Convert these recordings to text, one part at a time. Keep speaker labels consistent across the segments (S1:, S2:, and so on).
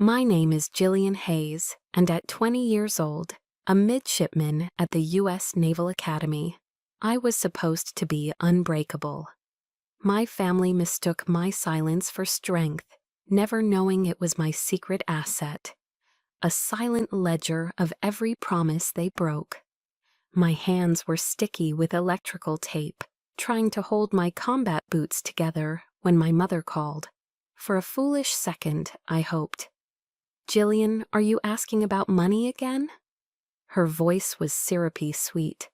S1: My name is Jillian Hayes, and at 20 years old, a midshipman at the U.S. Naval Academy, I was supposed to be unbreakable. My family mistook my silence for strength, never knowing it was my secret asset, a silent ledger of every promise they broke. My hands were sticky with electrical tape, trying to hold my combat boots together when my mother called. For a foolish second, I hoped. "Jillian, are you asking about money again?" Her voice was syrupy sweet.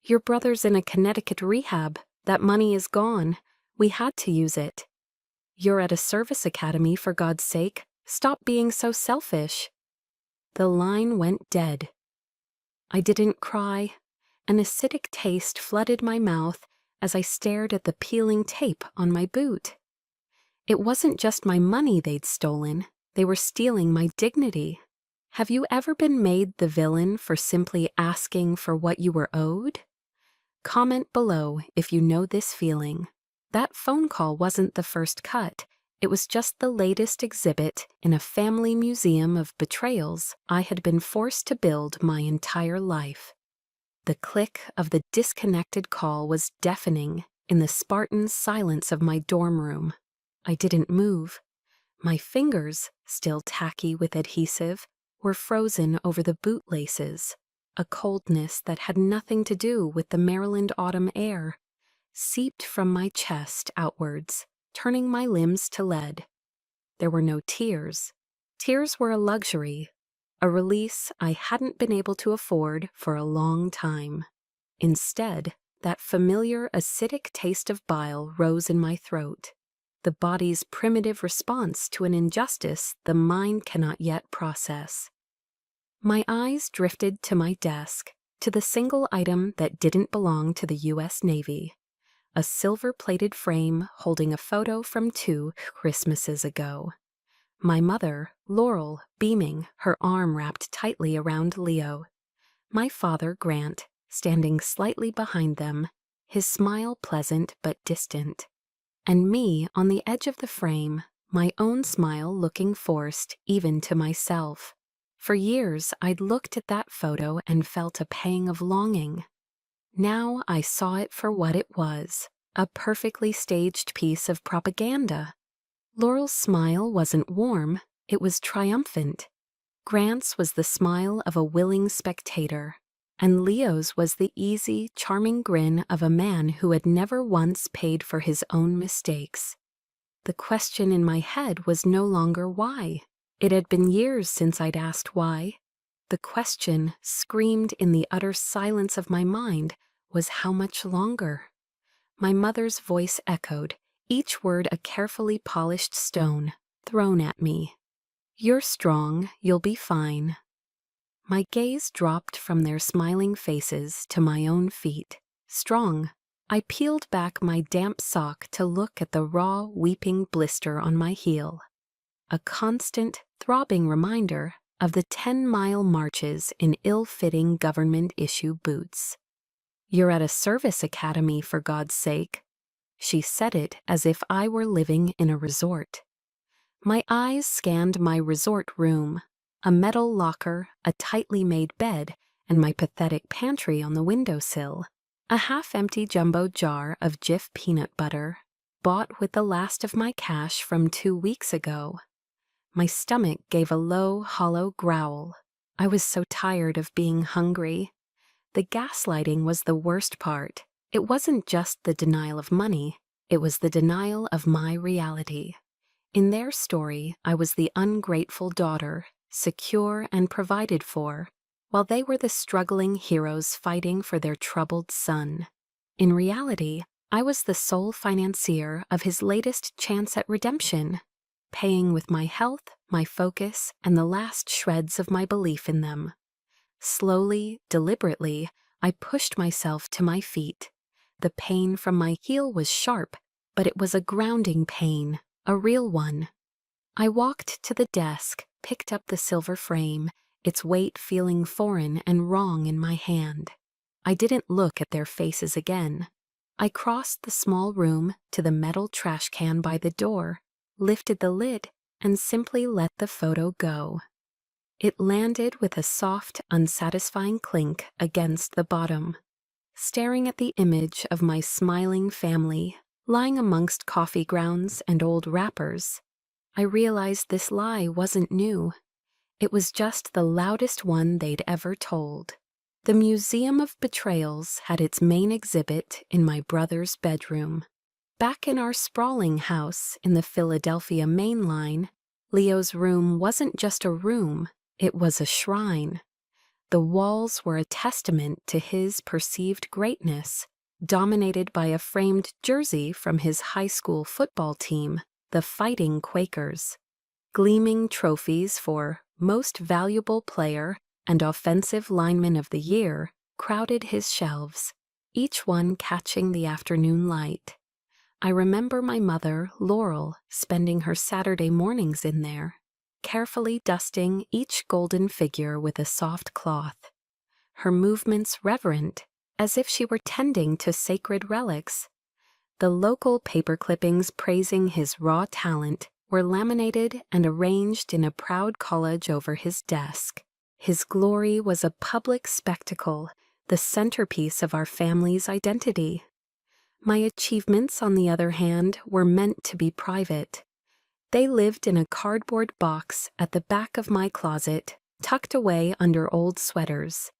S1: "Your brother's in a Connecticut rehab. That money is gone. We had to use it." "You're at a service academy, for God's sake. Stop being so selfish." The line went dead. I didn't cry. An acidic taste flooded my mouth as I stared at the peeling tape on my boot. It wasn't just my money they'd stolen. They were stealing my dignity. Have you ever been made the villain for simply asking for what you were owed? Comment below if you know this feeling. That phone call wasn't the first cut. It was just the latest exhibit in a family museum of betrayals I had been forced to build my entire life. The click of the disconnected call was deafening in the Spartan silence of my dorm room. I didn't move. My fingers, still tacky with adhesive, were frozen over the bootlaces. A coldness that had nothing to do with the Maryland autumn air seeped from my chest outwards, turning my limbs to lead. There were no tears. Tears were a luxury, a release I hadn't been able to afford for a long time. Instead, that familiar acidic taste of bile rose in my throat, the body's primitive response to an injustice the mind cannot yet process. My eyes drifted to my desk, to the single item that didn't belong to the U.S. Navy, a silver-plated frame holding a photo from 2 Christmases ago. My mother, Laurel, beaming, her arm wrapped tightly around Leo. My father, Grant, standing slightly behind them, his smile pleasant but distant. And me on the edge of the frame, my own smile looking forced even to myself. For years, I'd looked at that photo and felt a pang of longing. Now I saw it for what it was, a perfectly staged piece of propaganda. Laurel's smile wasn't warm, it was triumphant. Grant's was the smile of a willing spectator, and Leo's was the easy, charming grin of a man who had never once paid for his own mistakes. The question in my head was no longer why. It had been years since I'd asked why. The question, screamed in the utter silence of my mind, was how much longer? My mother's voice echoed, each word a carefully polished stone, thrown at me. "You're strong, you'll be fine." My gaze dropped from their smiling faces to my own feet. Strong. I peeled back my damp sock to look at the raw, weeping blister on my heel. A constant, throbbing reminder of the 10-mile marches in ill-fitting government-issue boots. "You're at a service academy, for God's sake." She said it as if I were living in a resort. My eyes scanned my resort room, a metal locker, a tightly made bed, and my pathetic pantry on the windowsill. A half-empty jumbo jar of Jif peanut butter, bought with the last of my cash from 2 weeks ago. My stomach gave a low, hollow growl. I was so tired of being hungry. The gaslighting was the worst part. It wasn't just the denial of money, it was the denial of my reality. In their story, I was the ungrateful daughter, secure and provided for, while they were the struggling heroes fighting for their troubled son. In reality, I was the sole financier of his latest chance at redemption, paying with my health, my focus, and the last shreds of my belief in them. Slowly, deliberately, I pushed myself to my feet. The pain from my heel was sharp, but it was a grounding pain, a real one. I walked to the desk, picked up the silver frame, its weight feeling foreign and wrong in my hand. I didn't look at their faces again. I crossed the small room to the metal trash can by the door, lifted the lid, and simply let the photo go. It landed with a soft, unsatisfying clink against the bottom. Staring at the image of my smiling family, lying amongst coffee grounds and old wrappers, I realized this lie wasn't new. It was just the loudest one they'd ever told. The Museum of Betrayals had its main exhibit in my brother's bedroom. Back in our sprawling house in the Philadelphia Main Line, Leo's room wasn't just a room, it was a shrine. The walls were a testament to his perceived greatness, dominated by a framed jersey from his high school football team, the Fighting Quakers. Gleaming trophies for Most Valuable Player and Offensive Lineman of the Year crowded his shelves, each one catching the afternoon light. I remember my mother, Laurel, spending her Saturday mornings in there, carefully dusting each golden figure with a soft cloth. Her movements reverent, as if she were tending to sacred relics. The local paper clippings praising his raw talent were laminated and arranged in a proud collage over his desk. His glory was a public spectacle, the centerpiece of our family's identity. My achievements, on the other hand, were meant to be private. They lived in a cardboard box at the back of my closet, tucked away under old sweaters.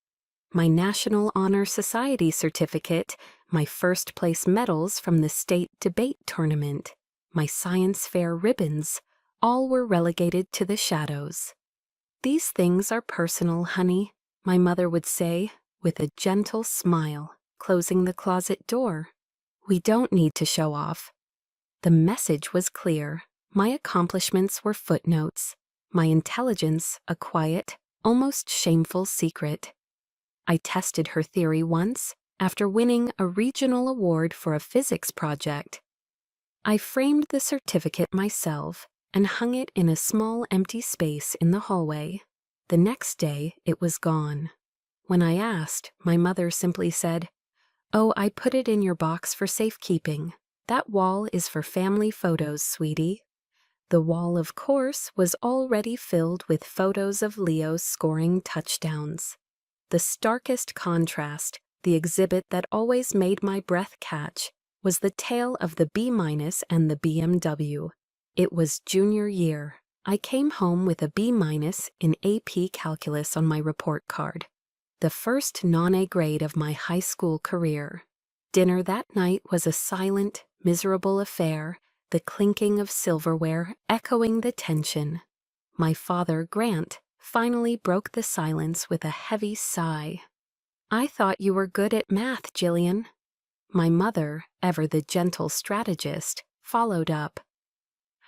S1: My National Honor Society certificate, my first-place medals from the state debate tournament, my science fair ribbons, all were relegated to the shadows. "These things are personal, honey," my mother would say, with a gentle smile, closing the closet door. "We don't need to show off." The message was clear. My accomplishments were footnotes, my intelligence a quiet, almost shameful secret. I tested her theory once, after winning a regional award for a physics project. I framed the certificate myself and hung it in a small empty space in the hallway. The next day, it was gone. When I asked, my mother simply said, "Oh, I put it in your box for safekeeping. That wall is for family photos, sweetie." The wall, of course, was already filled with photos of Leo scoring touchdowns. The starkest contrast, the exhibit that always made my breath catch, was the tale of the B- and the BMW. It was junior year. I came home with a B- in AP Calculus on my report card, the first non-A grade of my high school career. Dinner that night was a silent, miserable affair, the clinking of silverware echoing the tension. My father, Grant, finally broke the silence with a heavy sigh. "I thought you were good at math, Jillian." My mother, ever the gentle strategist, followed up.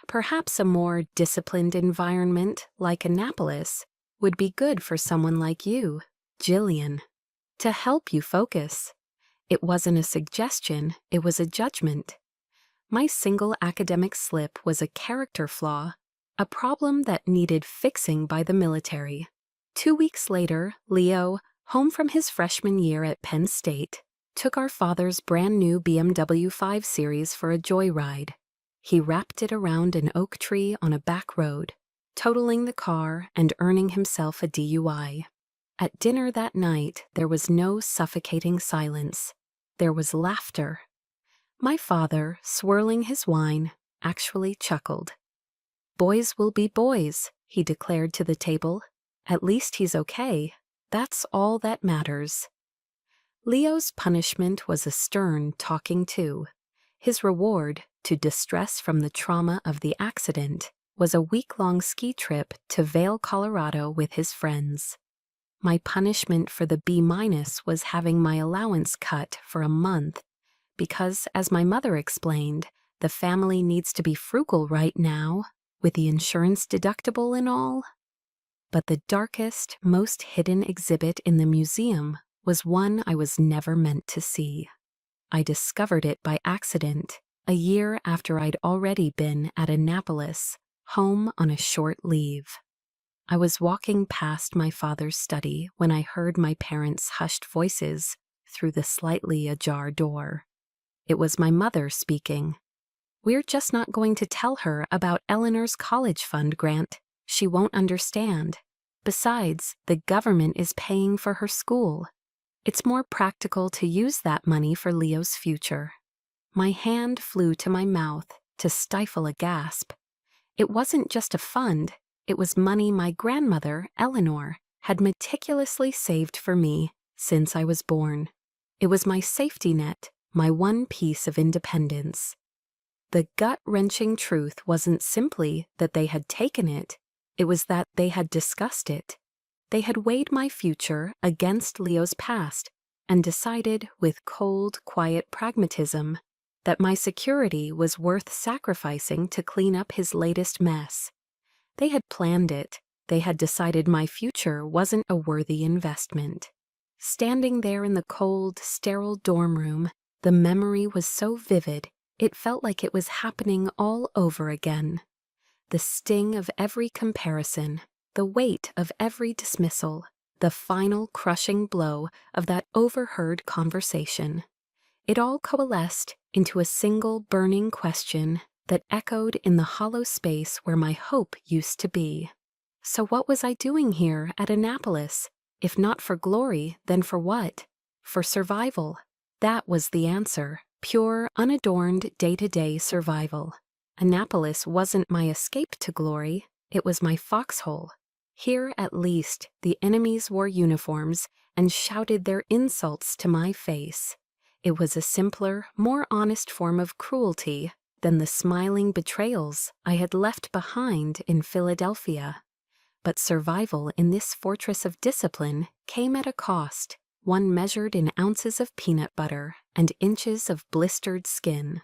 S1: "Perhaps a more disciplined environment, like Annapolis, would be good for someone like you, Jillian, to help you focus." It wasn't a suggestion, it was a judgment. My single academic slip was a character flaw, a problem that needed fixing by the military. 2 weeks later, Leo, home from his freshman year at Penn State, took our father's brand new BMW 5 Series for a joyride. He wrapped it around an oak tree on a back road, totaling the car and earning himself a DUI. At dinner that night, there was no suffocating silence. There was laughter. My father, swirling his wine, actually chuckled. "Boys will be boys," he declared to the table. "At least he's okay. That's all that matters." Leo's punishment was a stern talking to. His reward, to distress from the trauma of the accident, was a week-long ski trip to Vail, Colorado with his friends. My punishment for the B- was having my allowance cut for a month, because, as my mother explained, the family needs to be frugal right now, with the insurance deductible and all. But the darkest, most hidden exhibit in the museum was one I was never meant to see. I discovered it by accident, a year after I'd already been at Annapolis, home on a short leave. I was walking past my father's study when I heard my parents' hushed voices through the slightly ajar door. It was my mother speaking. We're just not going to tell her about Eleanor's college fund grant. She won't understand. Besides, the government is paying for her school. It's more practical to use that money for Leo's future. My hand flew to my mouth to stifle a gasp. It wasn't just a fund, it was money my grandmother, Eleanor, had meticulously saved for me since I was born. It was my safety net, my one piece of independence. The gut-wrenching truth wasn't simply that they had taken it, it was that they had discussed it. They had weighed my future against Leo's past and decided with cold, quiet pragmatism that my security was worth sacrificing to clean up his latest mess. They had planned it. They had decided my future wasn't a worthy investment. Standing there in the cold, sterile dorm room, the memory was so vivid, it felt like it was happening all over again. The sting of every comparison, the weight of every dismissal, the final crushing blow of that overheard conversation. It all coalesced into a single burning question that echoed in the hollow space where my hope used to be. So what was I doing here at Annapolis? If not for glory, then for what? For survival. That was the answer. Pure, unadorned, day-to-day survival. Annapolis wasn't my escape to glory, it was my foxhole. Here, at least, the enemies wore uniforms and shouted their insults to my face. It was a simpler, more honest form of cruelty than the smiling betrayals I had left behind in Philadelphia. But survival in this fortress of discipline came at a cost, one measured in ounces of peanut butter and inches of blistered skin.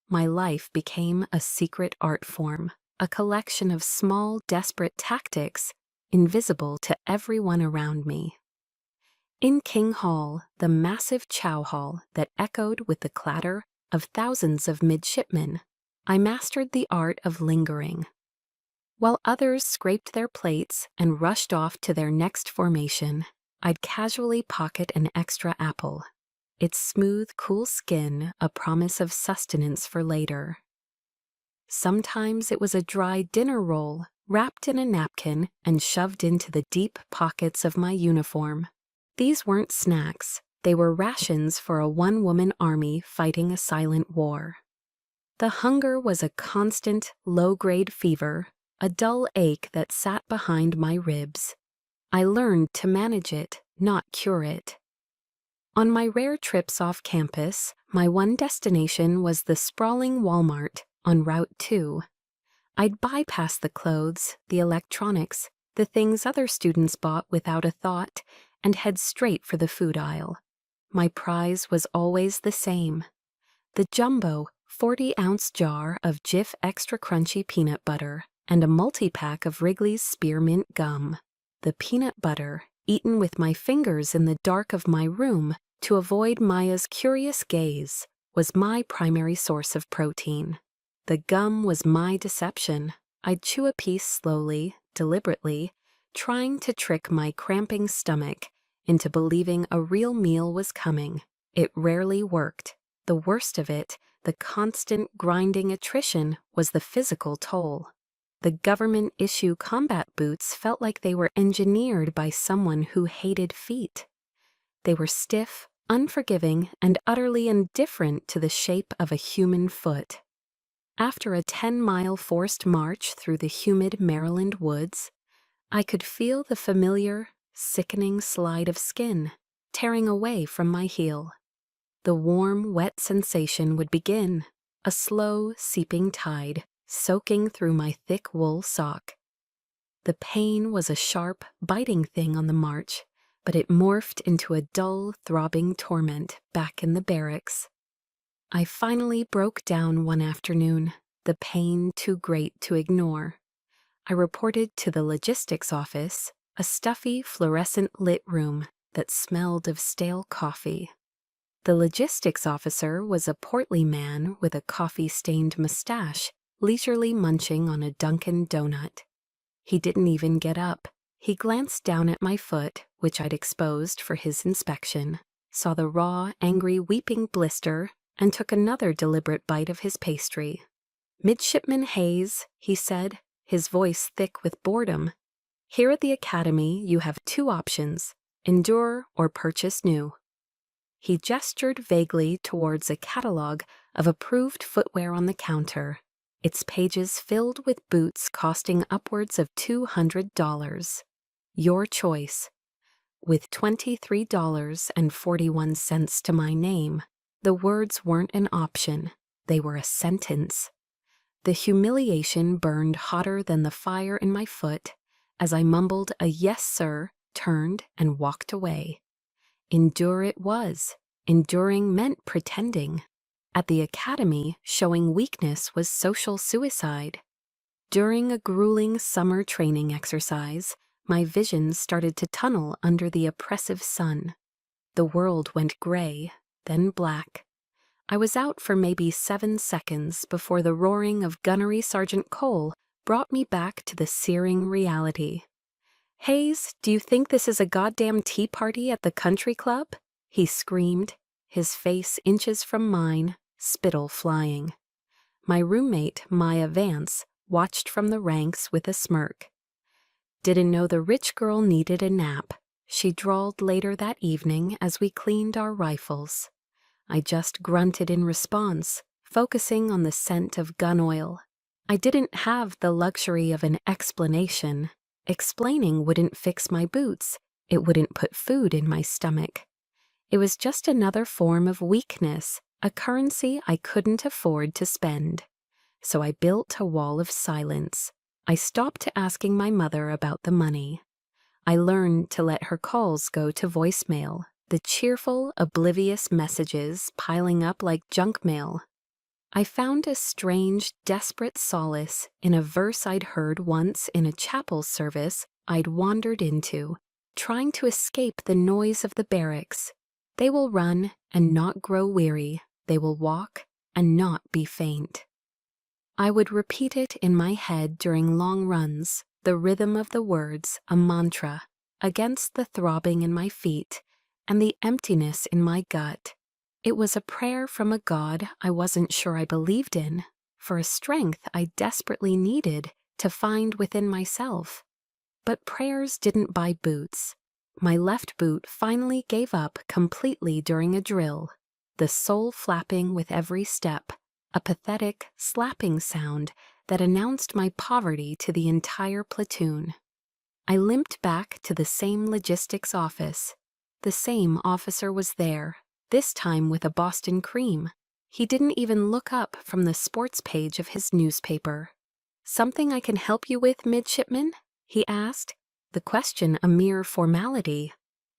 S1: My life became a secret art form, a collection of small, desperate tactics, invisible to everyone around me. In King Hall, the massive chow hall that echoed with the clatter of thousands of midshipmen, I mastered the art of lingering. While others scraped their plates and rushed off to their next formation, I'd casually pocket an extra apple, its smooth, cool skin a promise of sustenance for later. Sometimes it was a dry dinner roll wrapped in a napkin and shoved into the deep pockets of my uniform. These weren't snacks, they were rations for a one-woman army fighting a silent war. The hunger was a constant, low-grade fever, a dull ache that sat behind my ribs. I learned to manage it, not cure it. On my rare trips off campus, my one destination was the sprawling Walmart on Route 2. I'd bypass the clothes, the electronics, the things other students bought without a thought, and head straight for the food aisle. My prize was always the same: the jumbo 40-ounce jar of Jif Extra Crunchy peanut butter and a multi-pack of Wrigley's Spearmint gum. The peanut butter, eaten with my fingers in the dark of my room to avoid Maya's curious gaze, was my primary source of protein. The gum was my deception. I'd chew a piece slowly, deliberately, trying to trick my cramping stomach into believing a real meal was coming. It rarely worked. The worst of it, the constant grinding attrition, was the physical toll. The government-issue combat boots felt like they were engineered by someone who hated feet. They were stiff, unforgiving, and utterly indifferent to the shape of a human foot. After a 10-mile forced march through the humid Maryland woods, I could feel the familiar, sickening slide of skin tearing away from my heel. The warm, wet sensation would begin, a slow, seeping tide soaking through my thick wool sock. The pain was a sharp, biting thing on the march, but it morphed into a dull, throbbing torment back in the barracks. I finally broke down one afternoon, the pain too great to ignore. I reported to the logistics office, a stuffy, fluorescent-lit room that smelled of stale coffee. The logistics officer was a portly man with a coffee-stained mustache, leisurely munching on a Dunkin' donut. He didn't even get up. He glanced down at my foot, which I'd exposed for his inspection, saw the raw, angry, weeping blister, and took another deliberate bite of his pastry. "Midshipman Hayes," he said, his voice thick with boredom, "here at the Academy you have two options, endure or purchase new." He gestured vaguely towards a catalogue of approved footwear on the counter, its pages filled with boots costing upwards of $200. Your choice. With $23.41 to my name, the words weren't an option, they were a sentence. The humiliation burned hotter than the fire in my foot as I mumbled a "yes, sir," turned and walked away. Endure it was. Enduring meant pretending. At the Academy, showing weakness was social suicide. During a grueling summer training exercise, my vision started to tunnel under the oppressive sun. The world went gray, then black. I was out for maybe 7 seconds before the roaring of Gunnery Sergeant Cole brought me back to the searing reality. "Hayes, do you think this is a goddamn tea party at the country club?" he screamed, his face inches from mine, spittle flying. My roommate, Maya Vance, watched from the ranks with a smirk. "Didn't know the rich girl needed a nap," she drawled later that evening as we cleaned our rifles. I just grunted in response, focusing on the scent of gun oil. I didn't have the luxury of an explanation. Explaining wouldn't fix my boots. It wouldn't put food in my stomach. It was just another form of weakness, a currency I couldn't afford to spend. So I built a wall of silence. I stopped asking my mother about the money. I learned to let her calls go to voicemail, the cheerful, oblivious messages piling up like junk mail. I found a strange, desperate solace in a verse I'd heard once in a chapel service I'd wandered into, trying to escape the noise of the barracks. They will run and not grow weary. They will walk and not be faint. I would repeat it in my head during long runs, the rhythm of the words a mantra, against the throbbing in my feet and the emptiness in my gut. It was a prayer from a God I wasn't sure I believed in, for a strength I desperately needed to find within myself. But prayers didn't buy boots. My left boot finally gave up completely during a drill, the sole flapping with every step, a pathetic, slapping sound that announced my poverty to the entire platoon. I limped back to the same logistics office. The same officer was there, this time with a Boston cream. He didn't even look up from the sports page of his newspaper. "Something I can help you with, midshipman?" he asked, the question a mere formality.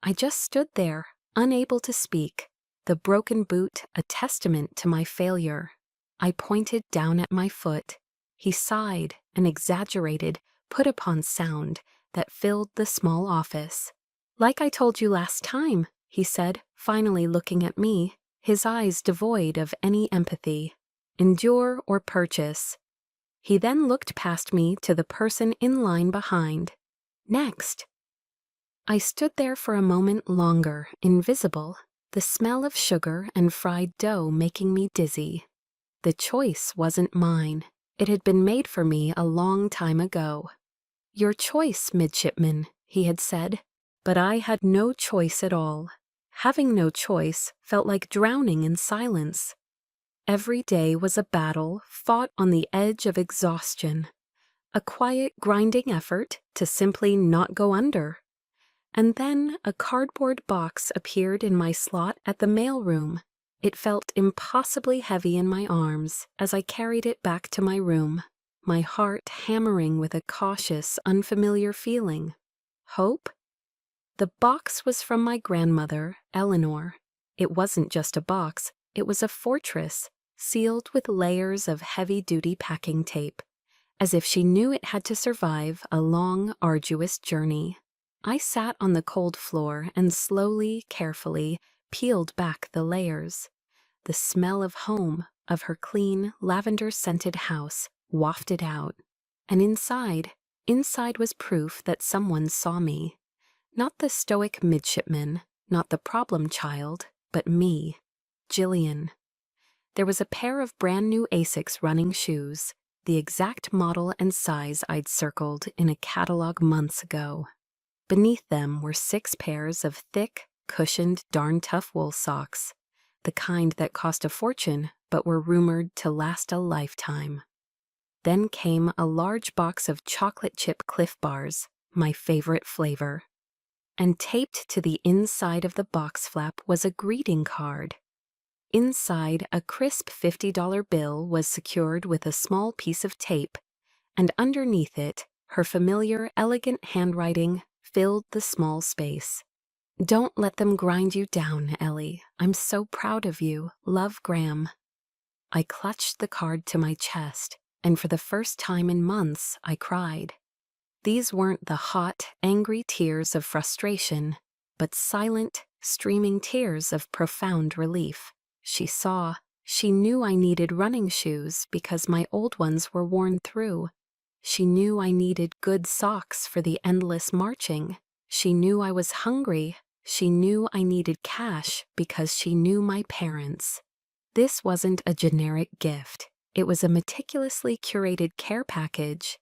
S1: I just stood there, unable to speak, the broken boot a testament to my failure. I pointed down at my foot. He sighed, an exaggerated, put-upon sound that filled the small office. "Like I told you last time," he said, finally looking at me, his eyes devoid of any empathy. "Endure or purchase." He then looked past me to the person in line behind. "Next." I stood there for a moment longer, invisible, the smell of sugar and fried dough making me dizzy. The choice wasn't mine. It had been made for me a long time ago. "Your choice, midshipman," he had said, but I had no choice at all. Having no choice felt like drowning in silence. Every day was a battle fought on the edge of exhaustion, a quiet, grinding effort to simply not go under. And then a cardboard box appeared in my slot at the mailroom. It felt impossibly heavy in my arms as I carried it back to my room, my heart hammering with a cautious, unfamiliar feeling. Hope? The box was from my grandmother, Eleanor. It wasn't just a box, it was a fortress, sealed with layers of heavy-duty packing tape, as if she knew it had to survive a long, arduous journey. I sat on the cold floor and slowly, carefully peeled back the layers. The smell of home, of her clean, lavender-scented house, wafted out. And inside was proof that someone saw me. Not the stoic midshipman, not the problem child, but me, Jillian. There was a pair of brand new Asics running shoes, the exact model and size I'd circled in a catalog months ago. Beneath them were 6 pairs of thick, cushioned, darn tough wool socks, the kind that cost a fortune but were rumored to last a lifetime. Then came a large box of chocolate chip Cliff Bars, my favorite flavor. And taped to the inside of the box flap was a greeting card. Inside, a crisp $50 bill was secured with a small piece of tape, and underneath it, her familiar, elegant handwriting filled the small space. "Don't let them grind you down, Ellie. I'm so proud of you. Love, Graham." I clutched the card to my chest, and for the first time in months, I cried. These weren't the hot, angry tears of frustration, but silent, streaming tears of profound relief. She knew I needed running shoes because my old ones were worn through. She knew I needed good socks for the endless marching. She knew I was hungry. She knew I needed cash because she knew my parents. This wasn't a generic gift. It was a meticulously curated care package.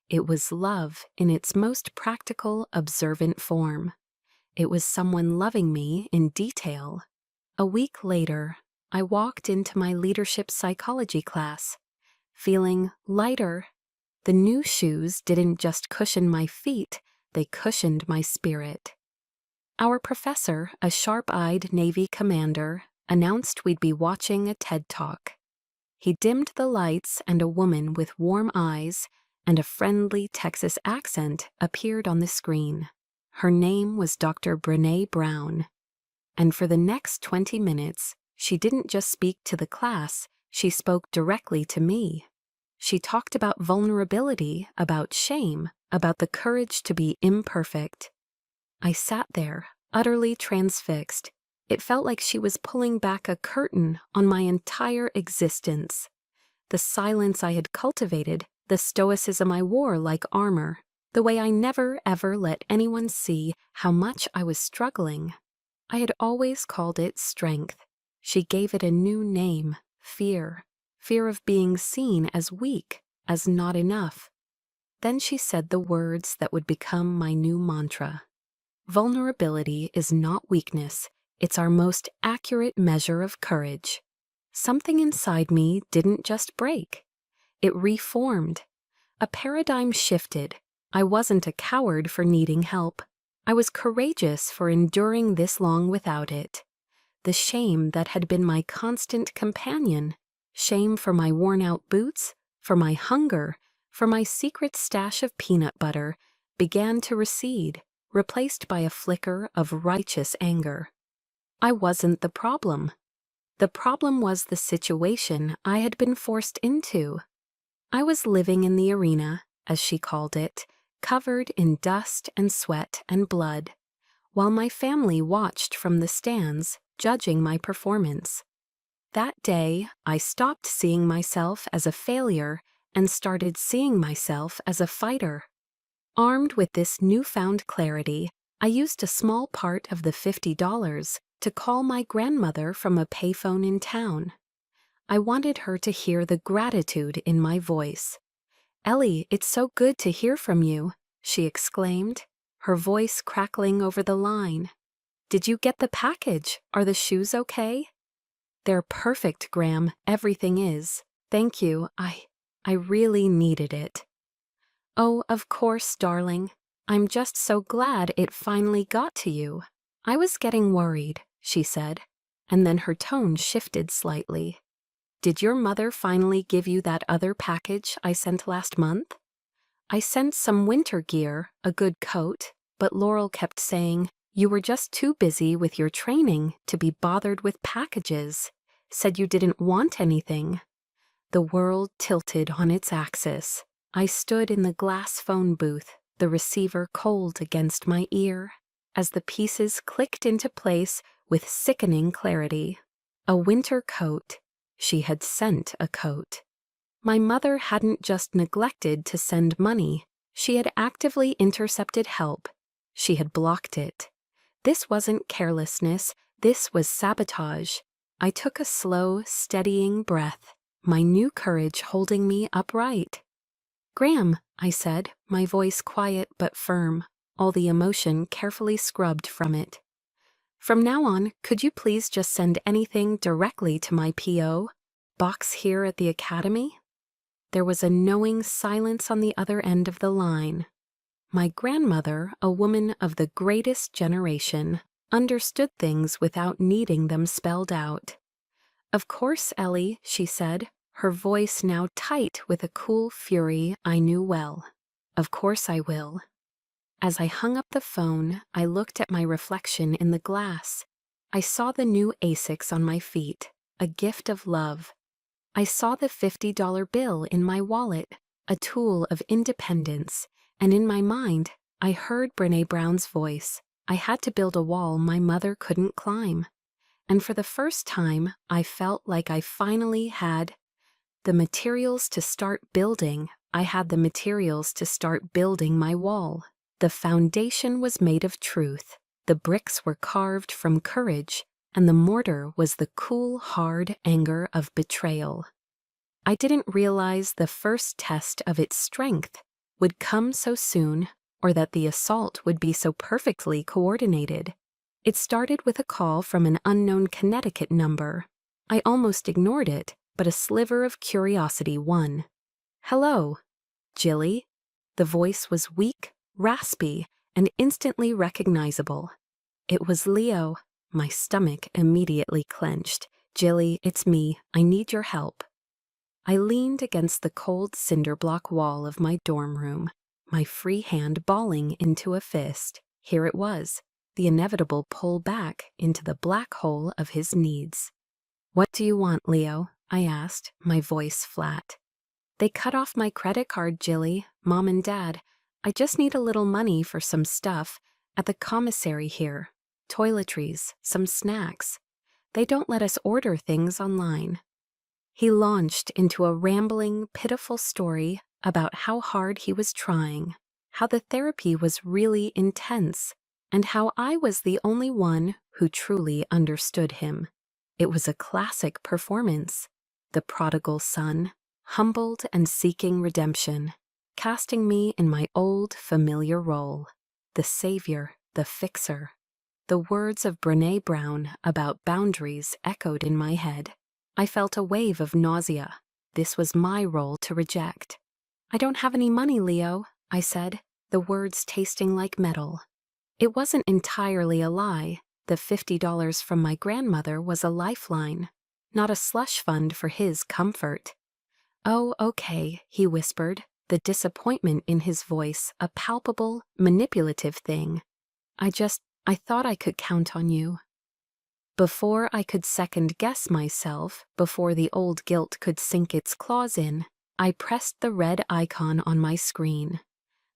S1: It was love in its most practical, observant form. It was someone loving me in detail. A week later, I walked into my leadership psychology class, feeling lighter. The new shoes didn't just cushion my feet, they cushioned my spirit. Our professor, a sharp-eyed Navy commander, announced we'd be watching a TED Talk. He dimmed the lights, and a woman with warm eyes and a friendly Texas accent appeared on the screen. Her name was Dr. Brené Brown. And for the next 20 minutes, she didn't just speak to the class, she spoke directly to me. She talked about vulnerability, about shame, about the courage to be imperfect. I sat there, utterly transfixed. It felt like she was pulling back a curtain on my entire existence. The silence I had cultivated, the stoicism I wore like armor, the way I never ever let anyone see how much I was struggling. I had always called it strength. She gave it a new name, fear. Fear of being seen as weak, as not enough. Then she said the words that would become my new mantra. Vulnerability is not weakness, it's our most accurate measure of courage. Something inside me didn't just break. It reformed. A paradigm shifted. I wasn't a coward for needing help. I was courageous for enduring this long without it. The shame that had been my constant companion, shame for my worn-out boots, for my hunger, for my secret stash of peanut butter, began to recede, replaced by a flicker of righteous anger. I wasn't the problem. The problem was the situation I had been forced into. I was living in the arena, as she called it, covered in dust and sweat and blood, while my family watched from the stands, judging my performance. That day, I stopped seeing myself as a failure and started seeing myself as a fighter. Armed with this newfound clarity, I used a small part of the $50 to call my grandmother from a payphone in town. I wanted her to hear the gratitude in my voice. "Ellie, it's so good to hear from you," she exclaimed, her voice crackling over the line. "Did you get the package? Are the shoes okay?" "They're perfect, Graham. Everything is. Thank you. I really needed it." "Oh, of course, darling. I'm just so glad it finally got to you. I was getting worried," she said, and then her tone shifted slightly. "Did your mother finally give you that other package I sent last month?" "I sent some winter gear, a good coat, but Laurel kept saying, 'You were just too busy with your training to be bothered with packages. Said you didn't want anything.'" The world tilted on its axis. I stood in the glass phone booth, the receiver cold against my ear, as the pieces clicked into place with sickening clarity. A winter coat. She had sent a coat. My mother hadn't just neglected to send money. She had actively intercepted help. She had blocked it. This wasn't carelessness. This was sabotage. I took a slow, steadying breath, my new courage holding me upright. "Graham," I said, my voice quiet but firm, all the emotion carefully scrubbed from it. "From now on, could you please just send anything directly to my P.O. box here at the academy?" There was a knowing silence on the other end of the line. My grandmother, a woman of the greatest generation, understood things without needing them spelled out. "Of course, Ellie," she said, her voice now tight with a cool fury I knew well. "Of course I will." As I hung up the phone, I looked at my reflection in the glass. I saw the new Asics on my feet, a gift of love. I saw the $50 bill in my wallet, a tool of independence, and in my mind, I heard Brené Brown's voice. I had to build a wall my mother couldn't climb. And for the first time, I felt like I finally had the materials to start building. I had the materials to start building my wall. The foundation was made of truth, the bricks were carved from courage, and the mortar was the cool, hard anger of betrayal. I didn't realize the first test of its strength would come so soon, or that the assault would be so perfectly coordinated. It started with a call from an unknown Connecticut number. I almost ignored it, but a sliver of curiosity won. "Hello, Jilly." The voice was weak, raspy, and instantly recognizable. It was Leo. My stomach immediately clenched. "Jilly, it's me. I need your help." I leaned against the cold cinder block wall of my dorm room, my free hand balling into a fist. Here it was, the inevitable pull back into the black hole of his needs. "What do you want, Leo?" I asked, my voice flat. "They cut off my credit card, Jilly, Mom and Dad. I just need a little money for some stuff at the commissary here. Toiletries, some snacks. They don't let us order things online." He launched into a rambling, pitiful story about how hard he was trying, how the therapy was really intense, and how I was the only one who truly understood him. It was a classic performance. The prodigal son, humbled and seeking redemption, casting me in my old, familiar role. The savior, the fixer. The words of Brené Brown about boundaries echoed in my head. I felt a wave of nausea. This was my role to reject. "I don't have any money, Leo," I said, the words tasting like metal. It wasn't entirely a lie. The $50 from my grandmother was a lifeline, not a slush fund for his comfort. "Oh, okay," he whispered, the disappointment in his voice a palpable, manipulative thing. I thought I could count on you." Before I could second-guess myself, before the old guilt could sink its claws in, I pressed the red icon on my screen.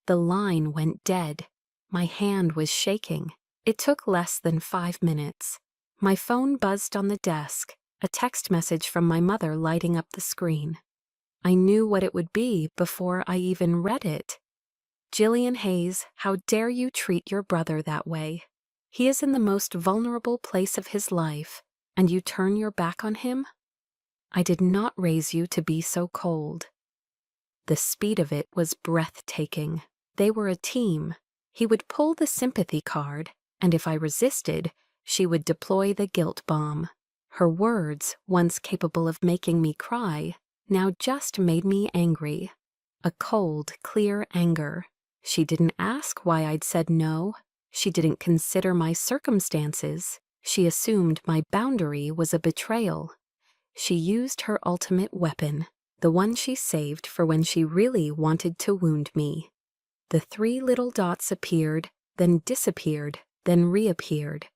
S1: The line went dead. My hand was shaking. It took less than 5 minutes. My phone buzzed on the desk, a text message from my mother lighting up the screen. I knew what it would be before I even read it. "Jillian Hayes, how dare you treat your brother that way? He is in the most vulnerable place of his life, and you turn your back on him? I did not raise you to be so cold." The speed of it was breathtaking. They were a team. He would pull the sympathy card, and if I resisted, she would deploy the guilt bomb. Her words, once capable of making me cry, now just made me angry. A cold, clear anger. She didn't ask why I'd said no. She didn't consider my circumstances. She assumed my boundary was a betrayal. She used her ultimate weapon, the one she saved for when she really wanted to wound me. The 3 little dots appeared, then disappeared, then reappeared.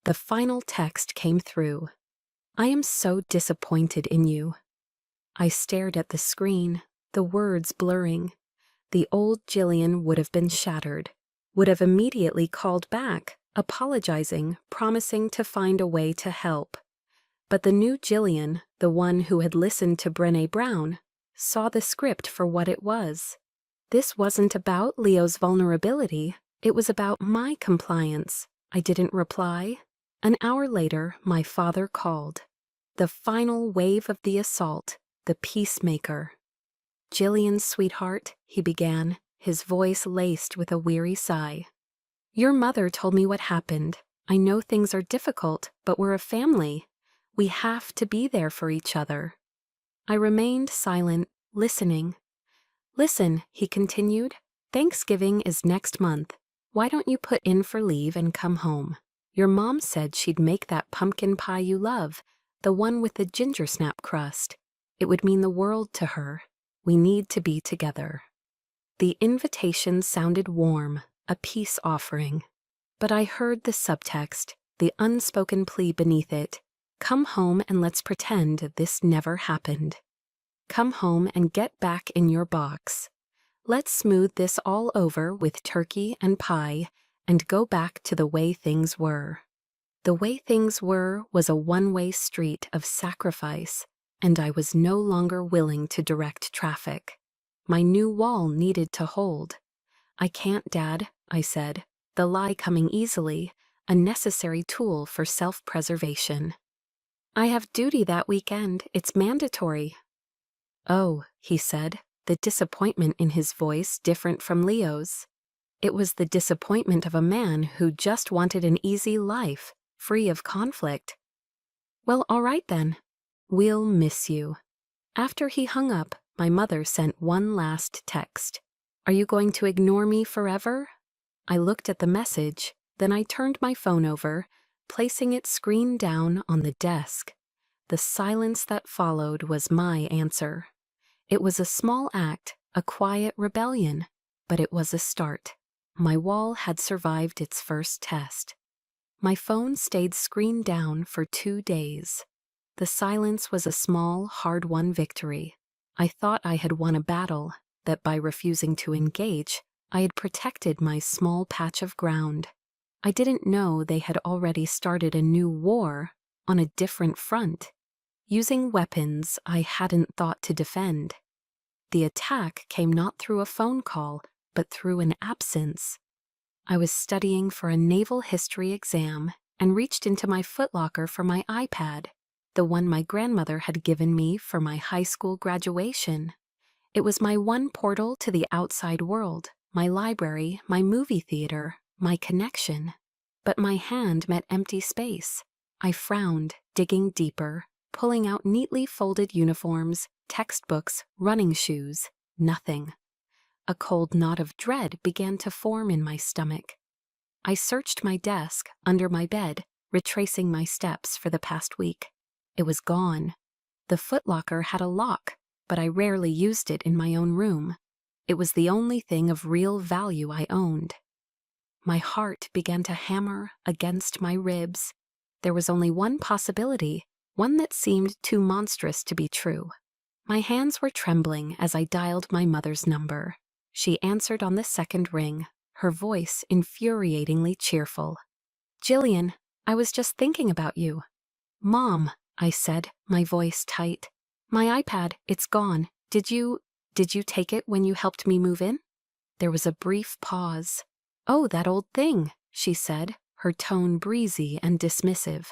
S1: The final text came through. "I am so disappointed in you." I stared at the screen, the words blurring. The old Jillian would have been shattered, would have immediately called back, apologizing, promising to find a way to help. But the new Jillian, the one who had listened to Brené Brown, saw the script for what it was. This wasn't about Leo's vulnerability, it was about my compliance. I didn't reply. An hour later, my father called. The final wave of the assault, the peacemaker. Jillian, sweetheart, he began, his voice laced with a weary sigh. Your mother told me what happened. I know things are difficult, but we're a family. We have to be there for each other. I remained silent, listening. Listen, he continued. Thanksgiving is next month. Why don't you put in for leave and come home? Your mom said she'd make that pumpkin pie you love, the one with the ginger snap crust. It would mean the world to her. We need to be together. The invitation sounded warm, a peace offering. But I heard the subtext, the unspoken plea beneath it. Come home and let's pretend this never happened. Come home and get back in your box. Let's smooth this all over with turkey and pie and go back to the way things were. The way things were was a one-way street of sacrifice, and I was no longer willing to direct traffic. My new wall needed to hold. I can't, Dad, I said, the lie coming easily, a necessary tool for self-preservation. I have duty that weekend, it's mandatory. Oh, he said, the disappointment in his voice different from Leo's. It was the disappointment of a man who just wanted an easy life, free of conflict. Well, all right then. We'll miss you. After he hung up, my mother sent one last text. Are you going to ignore me forever? I looked at the message, then I turned my phone over, placing it screen down on the desk. The silence that followed was my answer. It was a small act, a quiet rebellion, but it was a start. My wall had survived its first test. My phone stayed screen down for 2 days. The silence was a small, hard-won victory. I thought I had won a battle, that by refusing to engage, I had protected my small patch of ground. I didn't know they had already started a new war on a different front, using weapons I hadn't thought to defend. The attack came not through a phone call, but through an absence. I was studying for a naval history exam and reached into my footlocker for my iPad, the one my grandmother had given me for my high school graduation. It was my one portal to the outside world, my library, my movie theater, my connection. But my hand met empty space. I frowned, digging deeper, pulling out neatly folded uniforms, textbooks, running shoes. Nothing. A cold knot of dread began to form in my stomach. I searched my desk, under my bed, retracing my steps for the past week. It was gone. The footlocker had a lock, but I rarely used it in my own room. It was the only thing of real value I owned. My heart began to hammer against my ribs. There was only one possibility, one that seemed too monstrous to be true. My hands were trembling as I dialed my mother's number. She answered on the second ring, her voice infuriatingly cheerful. Jillian, I was just thinking about you. Mom, I said, my voice tight. My iPad, it's gone. Did you take it when you helped me move in? There was a brief pause. Oh, that old thing, she said, her tone breezy and dismissive.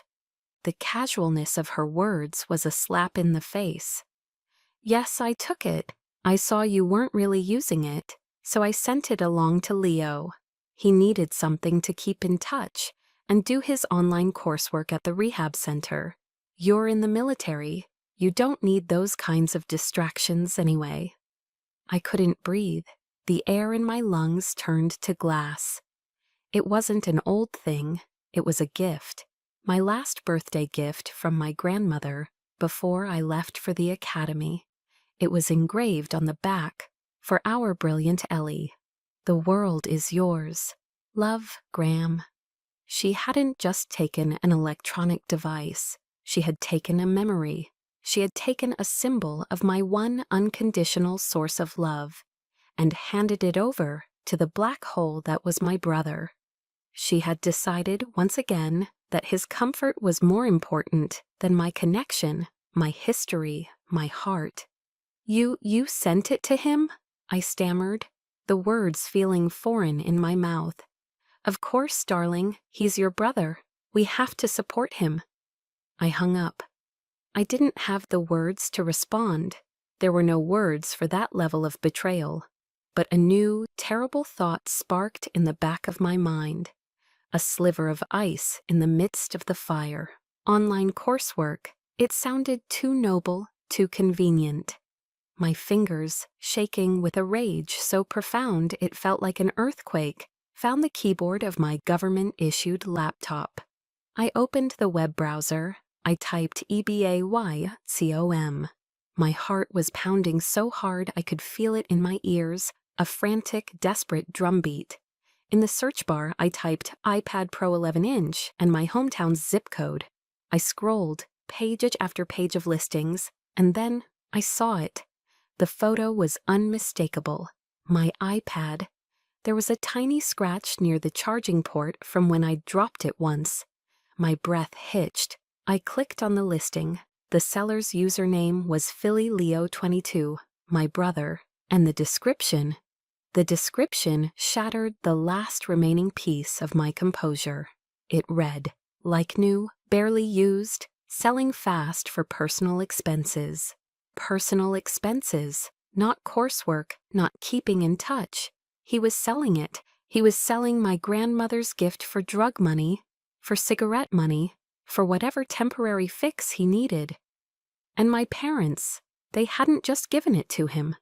S1: The casualness of her words was a slap in the face. Yes, I took it. I saw you weren't really using it, so I sent it along to Leo. He needed something to keep in touch and do his online coursework at the rehab center. You're in the military. You don't need those kinds of distractions anyway. I couldn't breathe. The air in my lungs turned to glass. It wasn't an old thing. It was a gift. My last birthday gift from my grandmother before I left for the academy. It was engraved on the back, for our brilliant Ellie. The world is yours. Love, Graham. She hadn't just taken an electronic device. She had taken a memory. She had taken a symbol of my one unconditional source of love and handed it over to the black hole that was my brother. She had decided once again that his comfort was more important than my connection, my history, my heart. You sent it to him? I stammered, the words feeling foreign in my mouth. Of course, darling, he's your brother. We have to support him. I hung up. I didn't have the words to respond. There were no words for that level of betrayal. But a new, terrible thought sparked in the back of my mind. A sliver of ice in the midst of the fire. Online coursework. It sounded too noble, too convenient. My fingers, shaking with a rage so profound it felt like an earthquake, found the keyboard of my government-issued laptop. I opened the web browser. I typed EBAYCOM. My heart was pounding so hard I could feel it in my ears, a frantic, desperate drumbeat. In the search bar, I typed iPad Pro 11-inch and my hometown's zip code. I scrolled, page after page of listings, and then I saw it. The photo was unmistakable. My iPad. There was a tiny scratch near the charging port from when I dropped it once. My breath hitched. I clicked on the listing. The seller's username was PhillyLeo22, my brother, and the description shattered the last remaining piece of my composure. It read, like new, barely used, selling fast for personal expenses. Personal expenses, not coursework, not keeping in touch. He was selling it. He was selling my grandmother's gift for drug money, for cigarette money, for whatever temporary fix he needed. And my parents, they hadn't just given it to him.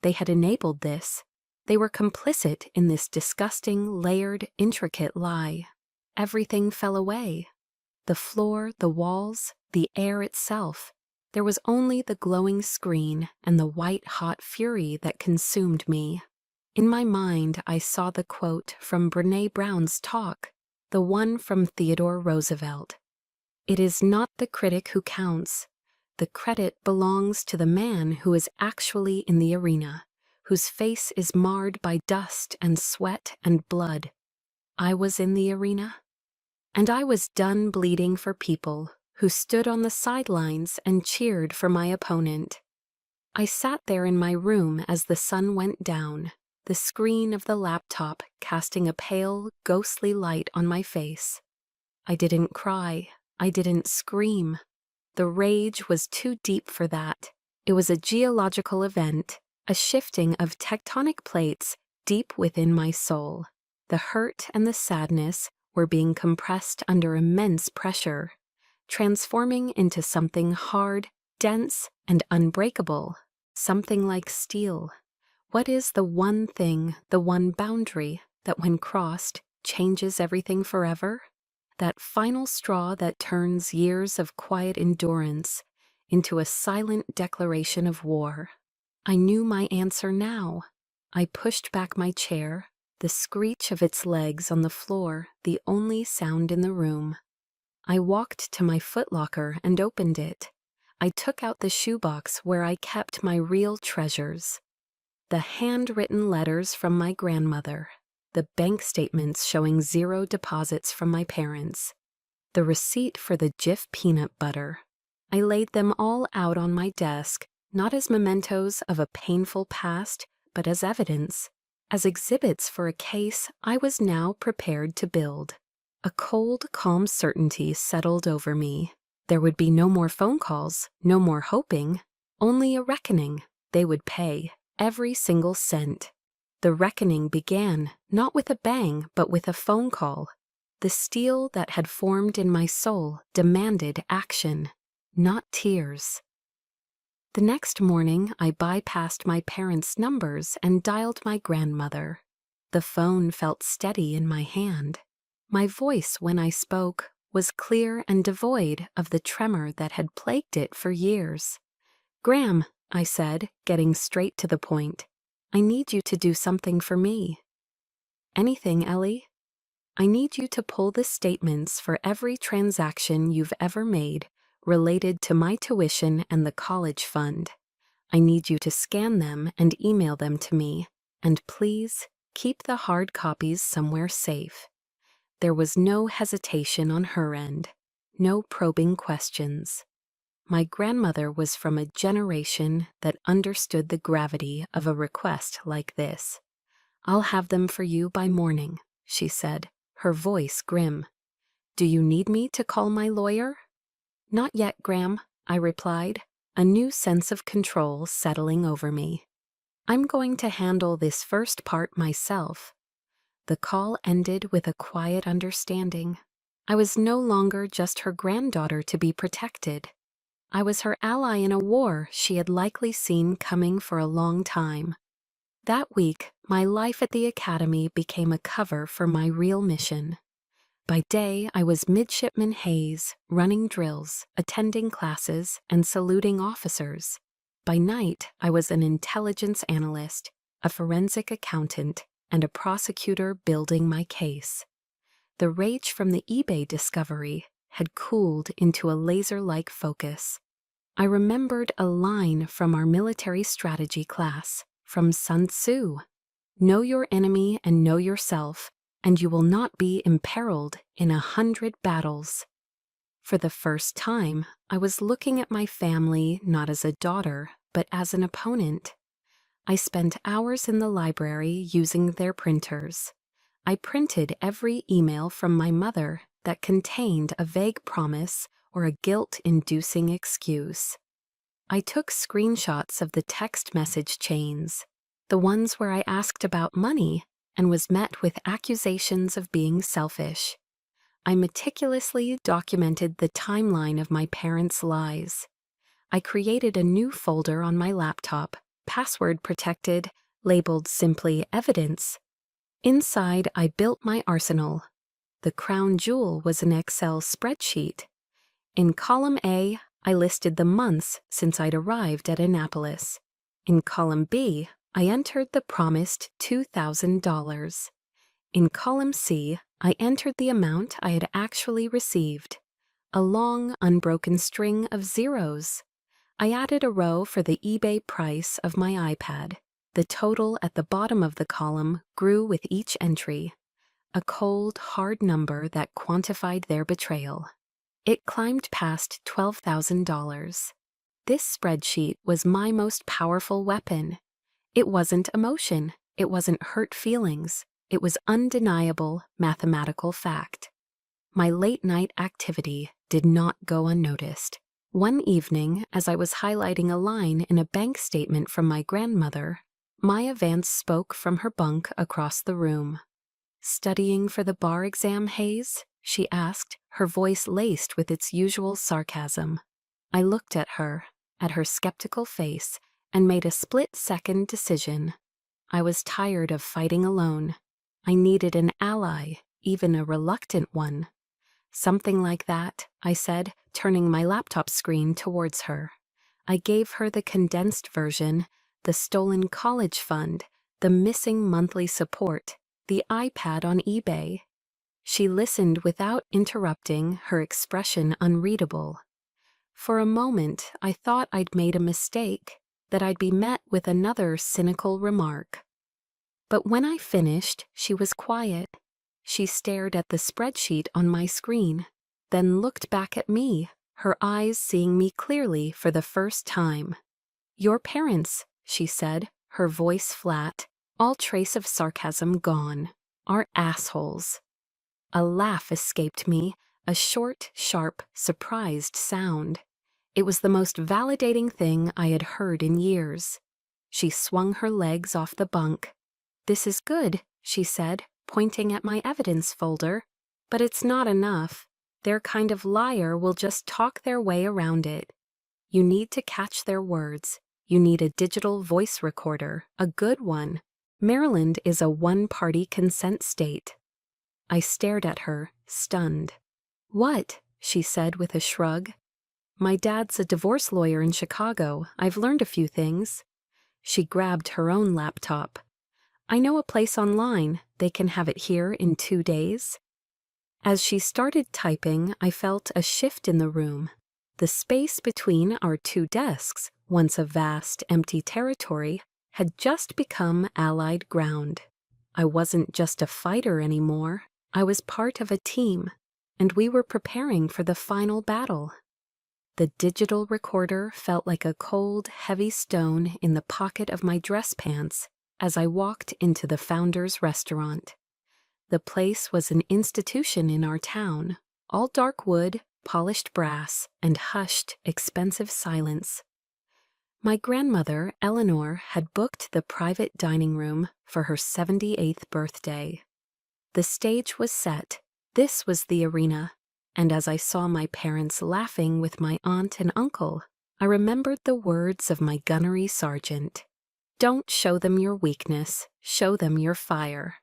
S1: They had enabled this. They were complicit in this disgusting, layered, intricate lie. Everything fell away. The floor, the walls, the air itself. There was only the glowing screen and the white-hot fury that consumed me. In my mind, I saw the quote from Brené Brown's talk, the one from Theodore Roosevelt. It is not the critic who counts. The credit belongs to the man who is actually in the arena, whose face is marred by dust and sweat and blood. I was in the arena, and I was done bleeding for people who stood on the sidelines and cheered for my opponent. I sat there in my room as the sun went down, the screen of the laptop casting a pale, ghostly light on my face. I didn't cry. I didn't scream. The rage was too deep for that. It was a geological event, a shifting of tectonic plates deep within my soul. The hurt and the sadness were being compressed under immense pressure, transforming into something hard, dense, and unbreakable, something like steel. What is the one thing, the one boundary, that when crossed, changes everything forever? That final straw that turns years of quiet endurance into a silent declaration of war. I knew my answer now. I pushed back my chair, the screech of its legs on the floor the only sound in the room. I walked to my footlocker and opened it. I took out the shoebox where I kept my real treasures. The handwritten letters from my grandmother, the bank statements showing 0 deposits from my parents, the receipt for the Jif peanut butter. I laid them all out on my desk, not as mementos of a painful past, but as evidence, as exhibits for a case I was now prepared to build. A cold, calm certainty settled over me. There would be no more phone calls, no more hoping, only a reckoning. They would pay, every single cent. The reckoning began, not with a bang, but with a phone call. The steel that had formed in my soul demanded action, not tears. The next morning, I bypassed my parents' numbers and dialed my grandmother. The phone felt steady in my hand. My voice, when I spoke, was clear and devoid of the tremor that had plagued it for years. "Gram," I said, getting straight to the point, "I need you to do something for me." "Anything, Ellie?" "I need you to pull the statements for every transaction you've ever made related to my tuition and the college fund. I need you to scan them and email them to me, and please keep the hard copies somewhere safe." There was no hesitation on her end, no probing questions. My grandmother was from a generation that understood the gravity of a request like this. "I'll have them for you by morning," she said, her voice grim. "Do you need me to call my lawyer?" "Not yet, Gram," I replied, a new sense of control settling over me. I'm going to handle this first part myself. The call ended with a quiet understanding. I was no longer just her granddaughter to be protected. I was her ally in a war she had likely seen coming for a long time. That week, my life at the academy became a cover for my real mission. By day, I was Midshipman Hayes, running drills, attending classes, and saluting officers. By night, I was an intelligence analyst, a forensic accountant, and a prosecutor building my case. The rage from the eBay discovery had cooled into a laser-like focus. I remembered a line from our military strategy class, from Sun Tzu. Know your enemy and know yourself, and you will not be imperiled in 100 battles. For the first time, I was looking at my family not as a daughter, but as an opponent. I spent hours in the library using their printers. I printed every email from my mother that contained a vague promise or a guilt-inducing excuse. I took screenshots of the text message chains, the ones where I asked about money and was met with accusations of being selfish. I meticulously documented the timeline of my parents' lies. I created a new folder on my laptop, password protected, labeled simply Evidence. Inside, I built my arsenal. The crown jewel was an Excel spreadsheet. In column A, I listed the months since I'd arrived at Annapolis. In column B, I entered the promised $2,000. In column C, I entered the amount I had actually received. A long, unbroken string of zeros. I added a row for the eBay price of my iPad. The total at the bottom of the column grew with each entry. A cold, hard number that quantified their betrayal. It climbed past $12,000. This spreadsheet was my most powerful weapon. It wasn't emotion. It wasn't hurt feelings. It was undeniable mathematical fact. My late-night activity did not go unnoticed. One evening, as I was highlighting a line in a bank statement from my grandmother, Maya Vance spoke from her bunk across the room. "Studying for the bar exam, Hayes?" she asked, her voice laced with its usual sarcasm. I looked at her skeptical face, and made a split-second decision. I was tired of fighting alone. I needed an ally, even a reluctant one. "Something like that," I said, turning my laptop screen towards her. I gave her the condensed version, the stolen college fund, the missing monthly support, the iPad on eBay. She listened without interrupting, her expression unreadable. For a moment, I thought I'd made a mistake, that I'd be met with another cynical remark. But when I finished, she was quiet. She stared at the spreadsheet on my screen, then looked back at me, her eyes seeing me clearly for the first time. "Your parents," she said, her voice flat, all trace of sarcasm gone, "are assholes." A laugh escaped me, a short, sharp, surprised sound. It was the most validating thing I had heard in years. She swung her legs off the bunk. "This is good," she said, pointing at my evidence folder. "But it's not enough. Their kind of liar will just talk their way around it. You need to catch their words. You need a digital voice recorder, a good one. Maryland is a one-party consent state." I stared at her, stunned. "What?" she said with a shrug. "My dad's a divorce lawyer in Chicago. I've learned a few things." She grabbed her own laptop. "I know a place online. They can have it here in 2 days." As she started typing, I felt a shift in the room. The space between our two desks, once a vast, empty territory, had just become allied ground. I wasn't just a fighter anymore. I was part of a team, and we were preparing for the final battle. The digital recorder felt like a cold, heavy stone in the pocket of my dress pants as I walked into the Founders Restaurant. The place was an institution in our town, all dark wood, polished brass and hushed, expensive silence. My grandmother, Eleanor, had booked the private dining room for her 78th birthday. The stage was set. This was the arena. And as I saw my parents laughing with my aunt and uncle, I remembered the words of my gunnery sergeant. Don't show them your weakness, show them your fire.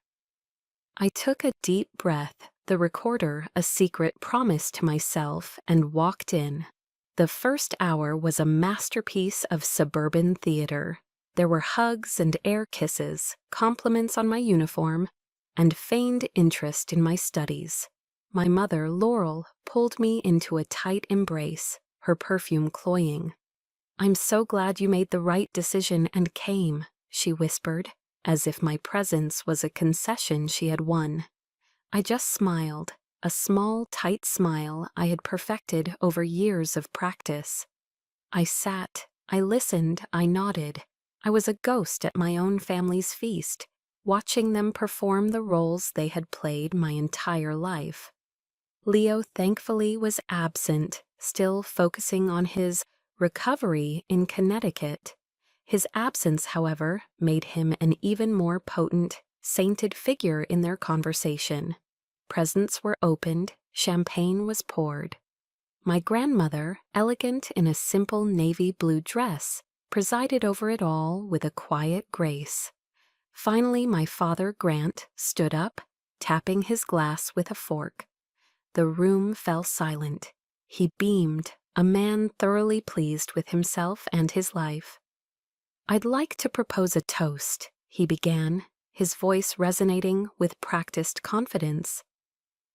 S1: I took a deep breath, the recorder a secret promise to myself, and walked in. The first hour was a masterpiece of suburban theater. There were hugs and air kisses, compliments on my uniform, and feigned interest in my studies. My mother, Laurel, pulled me into a tight embrace, her perfume cloying. "I'm so glad you made the right decision and came," she whispered, as if my presence was a concession she had won. I just smiled, a small, tight smile I had perfected over years of practice. I sat, I listened, I nodded. I was a ghost at my own family's feast, watching them perform the roles they had played my entire life. Leo thankfully was absent, still focusing on his recovery in Connecticut. His absence, however, made him an even more potent, sainted figure in their conversation. Presents were opened, champagne was poured. My grandmother, elegant in a simple navy blue dress, presided over it all with a quiet grace. Finally, my father, Grant, stood up, tapping his glass with a fork. The room fell silent. He beamed, a man thoroughly pleased with himself and his life. "I'd like to propose a toast," he began, his voice resonating with practiced confidence.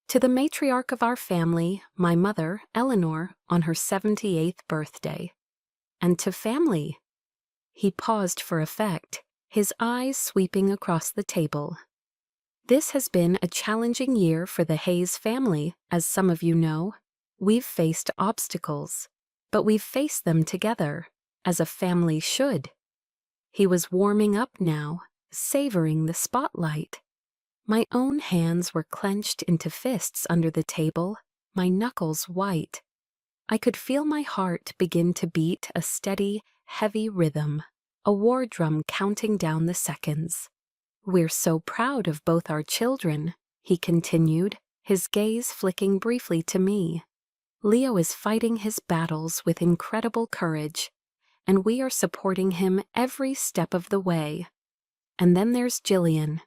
S1: "To the matriarch of our family, my mother, Eleanor, on her 78th birthday. And to family." He paused for effect, his eyes sweeping across the table. "This has been a challenging year for the Hayes family, as some of you know. We've faced obstacles, but we've faced them together, as a family should." He was warming up now, savoring the spotlight. My own hands were clenched into fists under the table, my knuckles white. I could feel my heart begin to beat a steady, heavy rhythm, a war drum counting down the seconds. "We're so proud of both our children," he continued, his gaze flicking briefly to me. "Leo is fighting his battles with incredible courage, and we are supporting him every step of the way. And then there's Jillian."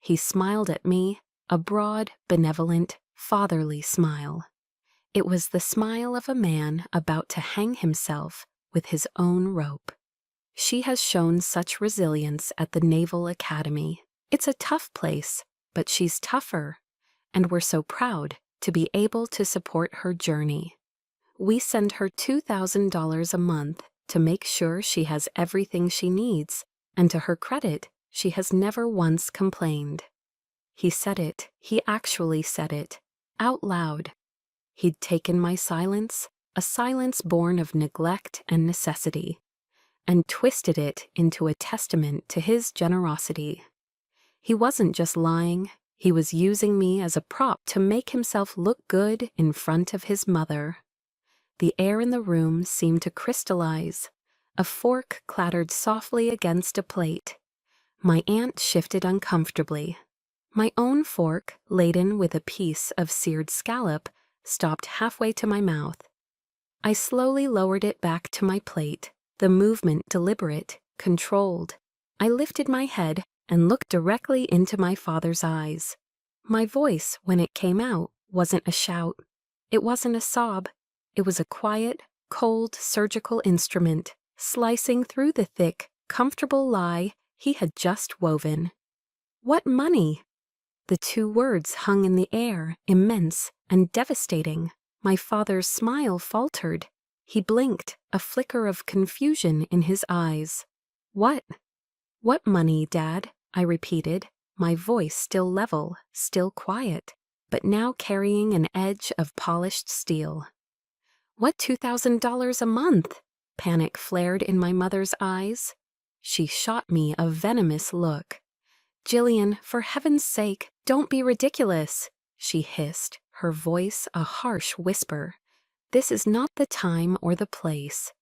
S1: He smiled at me, a broad, benevolent, fatherly smile. It was the smile of a man about to hang himself with his own rope. "She has shown such resilience at the Naval Academy. It's a tough place, but she's tougher, and we're so proud to be able to support her journey. We send her $2,000 a month to make sure she has everything she needs, and to her credit, she has never once complained." He said it, he actually said it, out loud. He'd taken my silence, a silence born of neglect and necessity, and twisted it into a testament to his generosity. He wasn't just lying, he was using me as a prop to make himself look good in front of his mother. The air in the room seemed to crystallize. A fork clattered softly against a plate. My aunt shifted uncomfortably. My own fork, laden with a piece of seared scallop, stopped halfway to my mouth. I slowly lowered it back to my plate, the movement deliberate, controlled. I lifted my head and looked directly into my father's eyes. My voice, when it came out, wasn't a shout. It wasn't a sob. It was a quiet, cold, surgical instrument, slicing through the thick, comfortable lie he had just woven. "What money?" The two words hung in the air, immense and devastating. My father's smile faltered. He blinked, a flicker of confusion in his eyes. "What? What money, Dad?" I repeated, my voice still level, still quiet, but now carrying an edge of polished steel. "What $2,000 a month?" Panic flared in my mother's eyes. She shot me a venomous look. "Jillian, for heaven's sake, don't be ridiculous," she hissed, her voice a harsh whisper. This is not the time or the place.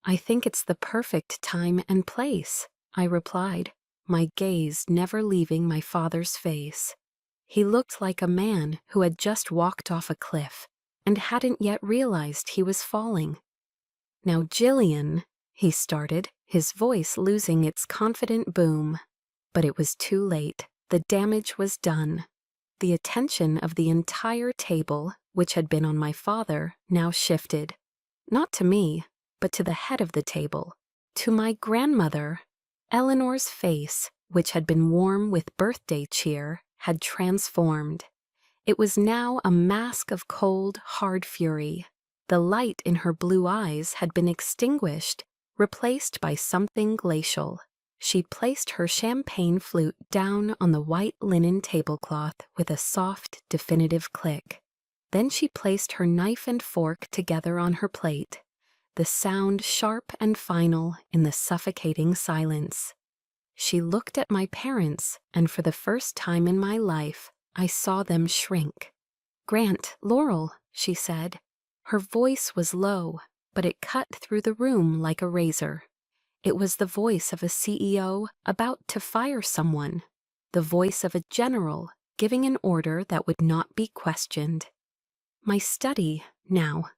S1: I think it's the perfect time and place, I replied, my gaze never leaving my father's face. He looked like a man who had just walked off a cliff and hadn't yet realized he was falling. Now, Jillian, he started, his voice losing its confident boom. But it was too late. The damage was done. The attention of the entire table, which had been on my father, now shifted. Not to me, but to the head of the table, to my grandmother. Eleanor's face, which had been warm with birthday cheer, had transformed. It was now a mask of cold, hard fury. The light in her blue eyes had been extinguished, replaced by something glacial. She placed her champagne flute down on the white linen tablecloth with a soft, definitive click. Then she placed her knife and fork together on her plate, the sound sharp and final in the suffocating silence. She looked at my parents, and for the first time in my life, I saw them shrink. "Grant, Laurel," she said. Her voice was low, but it cut through the room like a razor. It was the voice of a CEO about to fire someone, the voice of a general giving an order that would not be questioned. My study, now.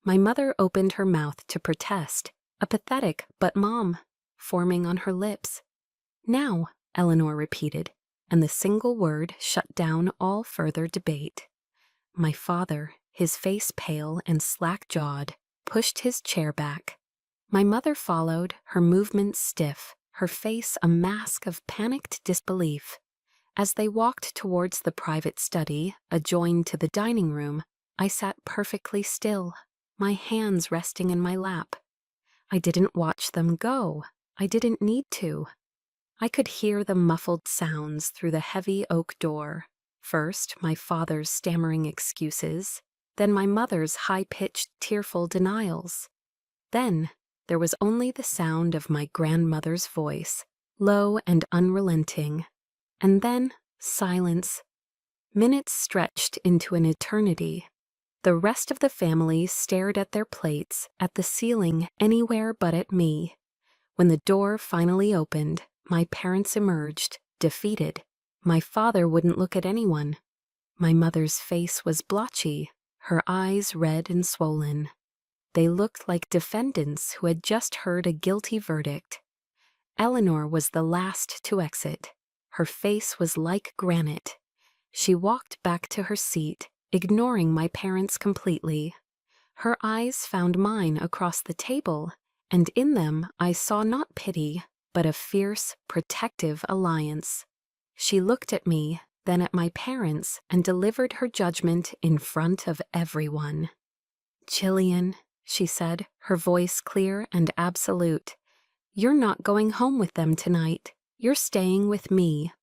S1: My mother opened her mouth to protest, a pathetic "but Mom" forming on her lips. "Now," Eleanor repeated, and the single word shut down all further debate. My father, his face pale and slack-jawed, pushed his chair back. My mother followed, her movements stiff, her face a mask of panicked disbelief. As they walked towards the private study, adjoined to the dining room, I sat perfectly still, my hands resting in my lap. I didn't watch them go. I didn't need to. I could hear the muffled sounds through the heavy oak door. First, my father's stammering excuses, then my mother's high-pitched, tearful denials. Then, there was only the sound of my grandmother's voice, low and unrelenting. And then, silence. Minutes stretched into an eternity. The rest of the family stared at their plates, at the ceiling, anywhere but at me. When the door finally opened, my parents emerged, defeated. My father wouldn't look at anyone. My mother's face was blotchy, her eyes red and swollen. They looked like defendants who had just heard a guilty verdict. Eleanor was the last to exit. Her face was like granite. She walked back to her seat, ignoring my parents completely. Her eyes found mine across the table, and in them I saw not pity, but a fierce, protective alliance. She looked at me, then at my parents, and delivered her judgment in front of everyone. "Jillian," she said, her voice clear and absolute, "you're not going home with them tonight. You're staying with me."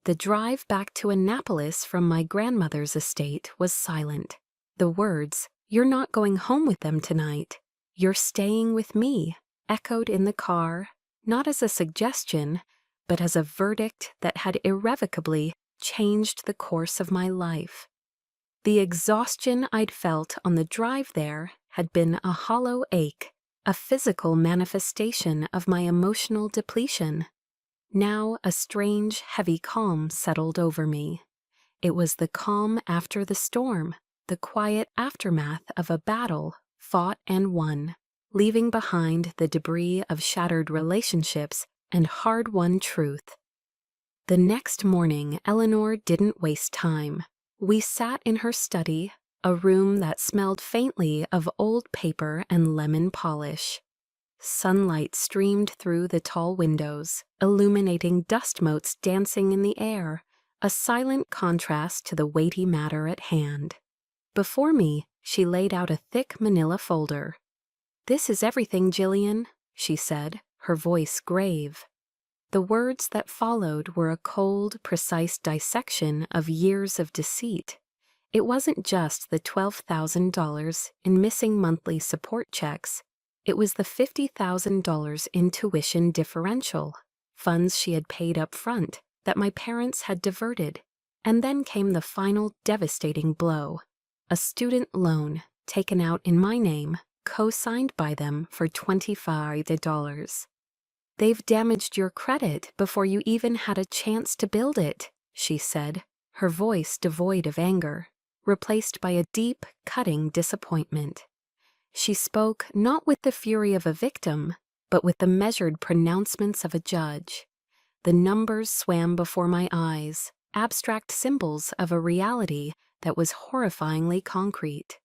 S1: The drive back to Annapolis from my grandmother's estate was silent. The words, "You're not going home with them tonight. You're staying with me," echoed in the car, not as a suggestion, but as a verdict that had irrevocably changed the course of my life. The exhaustion I'd felt on the drive there had been a hollow ache, a physical manifestation of my emotional depletion. Now a strange, heavy calm settled over me. It was the calm after the storm, the quiet aftermath of a battle fought and won, leaving behind the debris of shattered relationships and hard-won truth. The next morning, Eleanor didn't waste time. We sat in her study, a room that smelled faintly of old paper and lemon polish. Sunlight streamed through the tall windows, illuminating dust motes dancing in the air, a silent contrast to the weighty matter at hand. Before me, she laid out a thick manila folder. "This is everything, Jillian," she said, her voice grave. The words that followed were a cold, precise dissection of years of deceit. It wasn't just the $12,000 in missing monthly support checks. It was the $50,000 in tuition differential, funds she had paid up front that my parents had diverted. And then came the final devastating blow, a student loan taken out in my name, co-signed by them for $25. They've damaged your credit before you even had a chance to build it, she said, her voice devoid of anger, replaced by a deep, cutting disappointment. She spoke not with the fury of a victim, but with the measured pronouncements of a judge. The numbers swam before my eyes, abstract symbols of a reality that was horrifyingly concrete.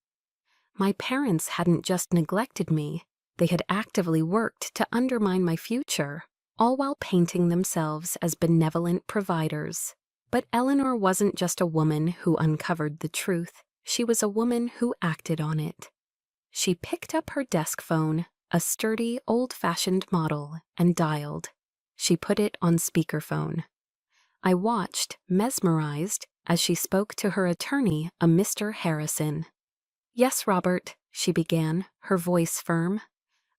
S1: My parents hadn't just neglected me, they had actively worked to undermine my future, all while painting themselves as benevolent providers. But Eleanor wasn't just a woman who uncovered the truth, she was a woman who acted on it. She picked up her desk phone, a sturdy, old-fashioned model, and dialed. She put it on speakerphone. I watched, mesmerized, as she spoke to her attorney, a Mr. Harrison. "Yes, Robert," she began, her voice firm.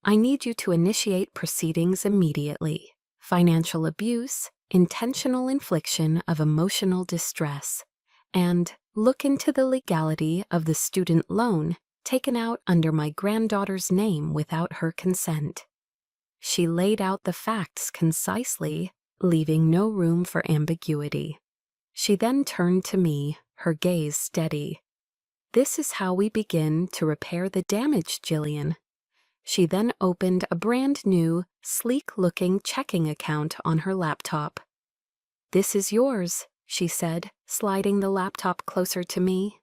S1: "I need you to initiate proceedings immediately. Financial abuse, intentional infliction of emotional distress, and look into the legality of the student loan taken out under my granddaughter's name without her consent." She laid out the facts concisely, leaving no room for ambiguity. She then turned to me, her gaze steady. "This is how we begin to repair the damage, Jillian." She then opened a brand new, sleek-looking checking account on her laptop. "This is yours," she said, sliding the laptop closer to me.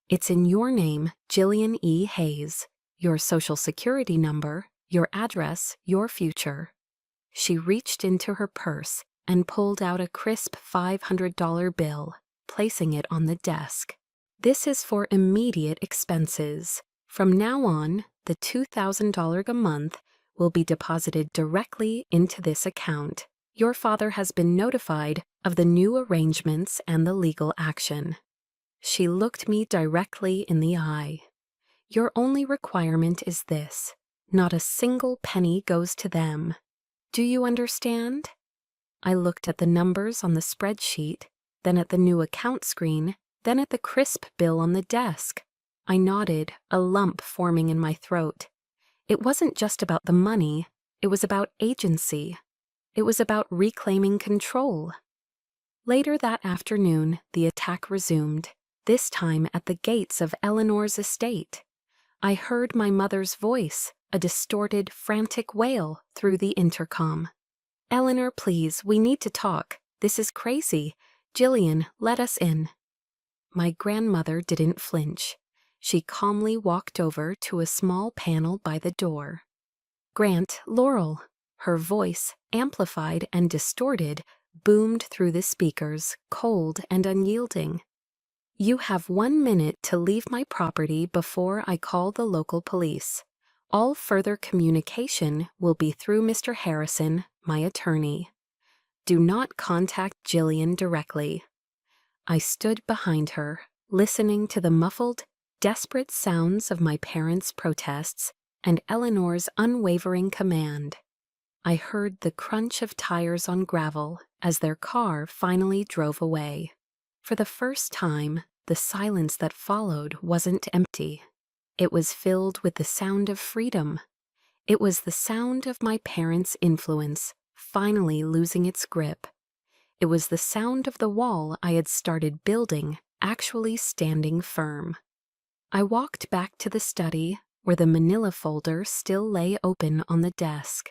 S1: "It's in your name, Jillian E. Hayes, your social security number, your address, your future." She reached into her purse and pulled out a crisp $500 bill, placing it on the desk. "This is for immediate expenses. From now on, the $2,000 a month will be deposited directly into this account. Your father has been notified of the new arrangements and the legal action." She looked me directly in the eye. "Your only requirement is this: not a single penny goes to them. Do you understand?" I looked at the numbers on the spreadsheet, then at the new account screen, then at the crisp bill on the desk. I nodded, a lump forming in my throat. It wasn't just about the money, it was about agency. It was about reclaiming control. Later that afternoon, the attack resumed, this time at the gates of Eleanor's estate. I heard my mother's voice, a distorted, frantic wail, through the intercom. "Eleanor, please, we need to talk. This is crazy. Jillian, let us in." My grandmother didn't flinch. She calmly walked over to a small panel by the door. "Grant, Laurel." Her voice, amplified and distorted, boomed through the speakers, cold and unyielding. "You have 1 minute to leave my property before I call the local police. All further communication will be through Mr. Harrison, my attorney. Do not contact Jillian directly." I stood behind her, listening to the muffled, desperate sounds of my parents' protests and Eleanor's unwavering command. I heard the crunch of tires on gravel as their car finally drove away. For the first time, the silence that followed wasn't empty. It was filled with the sound of freedom. It was the sound of my parents' influence finally losing its grip. It was the sound of the wall I had started building actually standing firm. I walked back to the study, where the manila folder still lay open on the desk.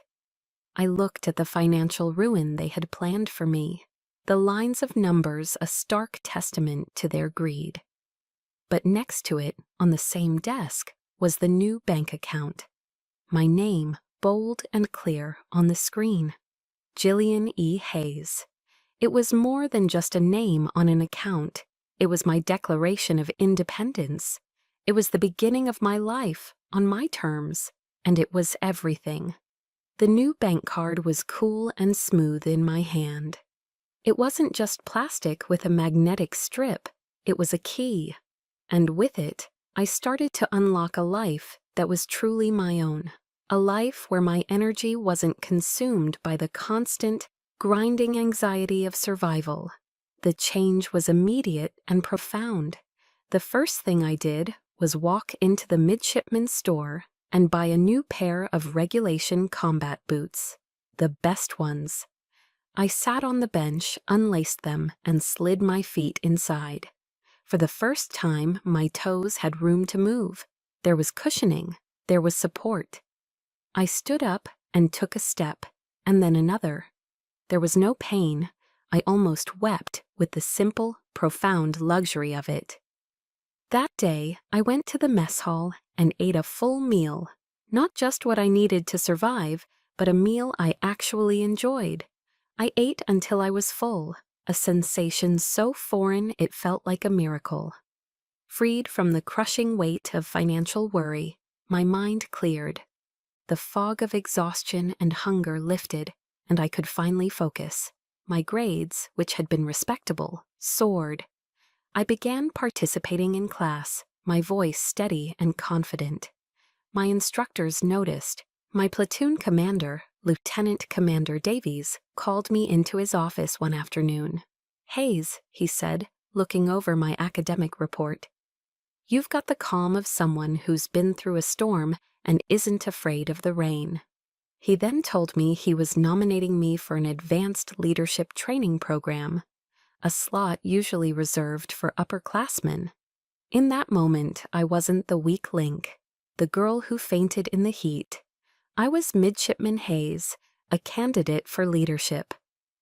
S1: I looked at the financial ruin they had planned for me, the lines of numbers a stark testament to their greed. But next to it, on the same desk, was the new bank account. My name, bold and clear, on the screen. Jillian E. Hayes. It was more than just a name on an account. It was my declaration of independence. It was the beginning of my life, on my terms, and it was everything. The new bank card was cool and smooth in my hand. It wasn't just plastic with a magnetic strip, it was a key. And with it, I started to unlock a life that was truly my own. A life where my energy wasn't consumed by the constant, grinding anxiety of survival. The change was immediate and profound. The first thing I did was walk into the midshipman's store and buy a new pair of regulation combat boots, the best ones. I sat on the bench, unlaced them, and slid my feet inside. For the first time, my toes had room to move. There was cushioning. There was support. I stood up and took a step, and then another. There was no pain. I almost wept with the simple, profound luxury of it. That day, I went to the mess hall and ate a full meal. Not just what I needed to survive, but a meal I actually enjoyed. I ate until I was full, a sensation so foreign it felt like a miracle. Freed from the crushing weight of financial worry, my mind cleared. The fog of exhaustion and hunger lifted, and I could finally focus. My grades, which had been respectable, soared. I began participating in class, my voice steady and confident. My instructors noticed. My platoon commander, Lieutenant Commander Davies, called me into his office one afternoon. "Hayes," he said, looking over my academic report, "you've got the calm of someone who's been through a storm and isn't afraid of the rain." He then told me he was nominating me for an advanced leadership training program, a slot usually reserved for upperclassmen. In that moment, I wasn't the weak link, the girl who fainted in the heat. I was Midshipman Hayes, a candidate for leadership.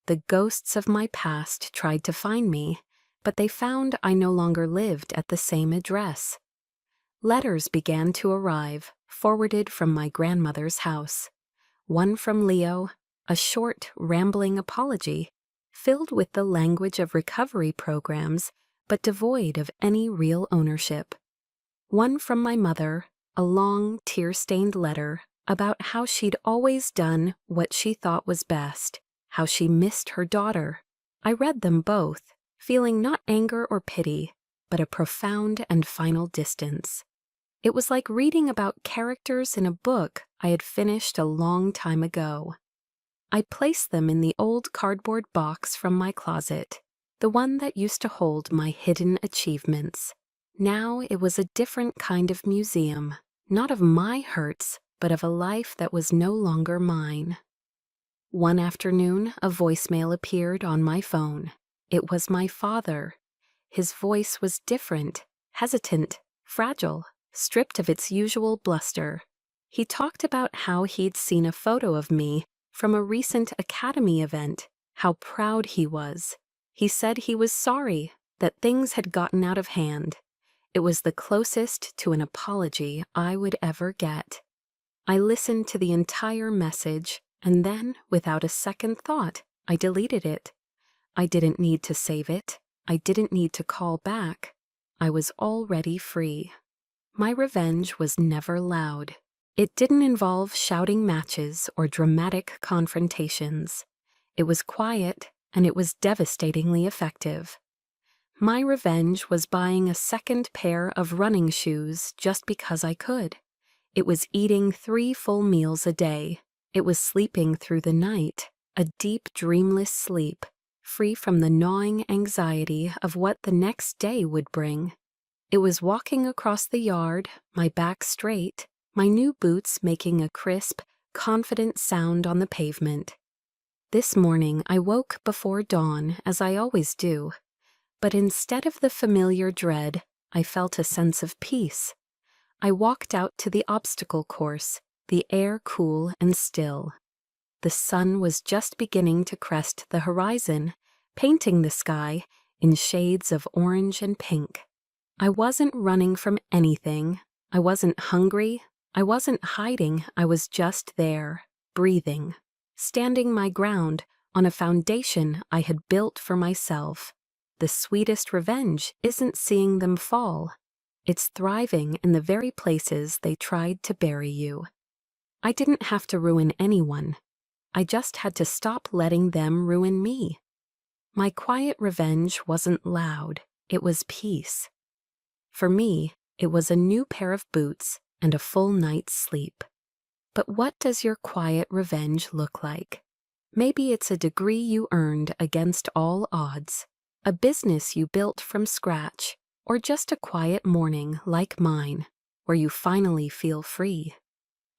S1: The ghosts of my past tried to find me, but they found I no longer lived at the same address. Letters began to arrive, forwarded from my grandmother's house. One from Leo, a short, rambling apology, filled with the language of recovery programs, but devoid of any real ownership. One from my mother, a long, tear-stained letter about how she'd always done what she thought was best, how she missed her daughter. I read them both, feeling not anger or pity, but a profound and final distance. It was like reading about characters in a book I had finished a long time ago. I placed them in the old cardboard box from my closet, the one that used to hold my hidden achievements. Now it was a different kind of museum, not of my hurts, but of a life that was no longer mine. One afternoon, a voicemail appeared on my phone. It was my father. His voice was different, hesitant, fragile, stripped of its usual bluster. He talked about how he'd seen a photo of me from a recent academy event, how proud he was. He said he was sorry that things had gotten out of hand. It was the closest to an apology I would ever get. I listened to the entire message, and then, without a second thought, I deleted it. I didn't need to save it. I didn't need to call back. I was already free. My revenge was never loud. It didn't involve shouting matches or dramatic confrontations. It was quiet, and it was devastatingly effective. My revenge was buying a second pair of running shoes just because I could. It was eating 3 full meals a day. It was sleeping through the night, a deep, dreamless sleep, free from the gnawing anxiety of what the next day would bring. It was walking across the yard, my back straight, my new boots making a crisp, confident sound on the pavement. This morning I woke before dawn, as I always do, but instead of the familiar dread, I felt a sense of peace. I walked out to the obstacle course, the air cool and still. The sun was just beginning to crest the horizon, painting the sky in shades of orange and pink. I wasn't running from anything. I wasn't hungry. I wasn't hiding. I was just there, breathing, standing my ground on a foundation I had built for myself. The sweetest revenge isn't seeing them fall. It's thriving in the very places they tried to bury you. I didn't have to ruin anyone. I just had to stop letting them ruin me. My quiet revenge wasn't loud. It was peace. For me, it was a new pair of boots and a full night's sleep. But what does your quiet revenge look like? Maybe it's a degree you earned against all odds, a business you built from scratch, or just a quiet morning like mine, where you finally feel free.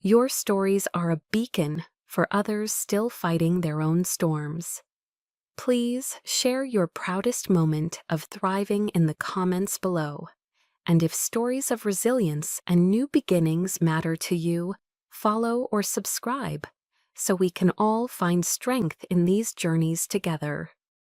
S1: Your stories are a beacon for others still fighting their own storms. Please share your proudest moment of thriving in the comments below. And if stories of resilience and new beginnings matter to you, follow or subscribe so we can all find strength in these journeys together.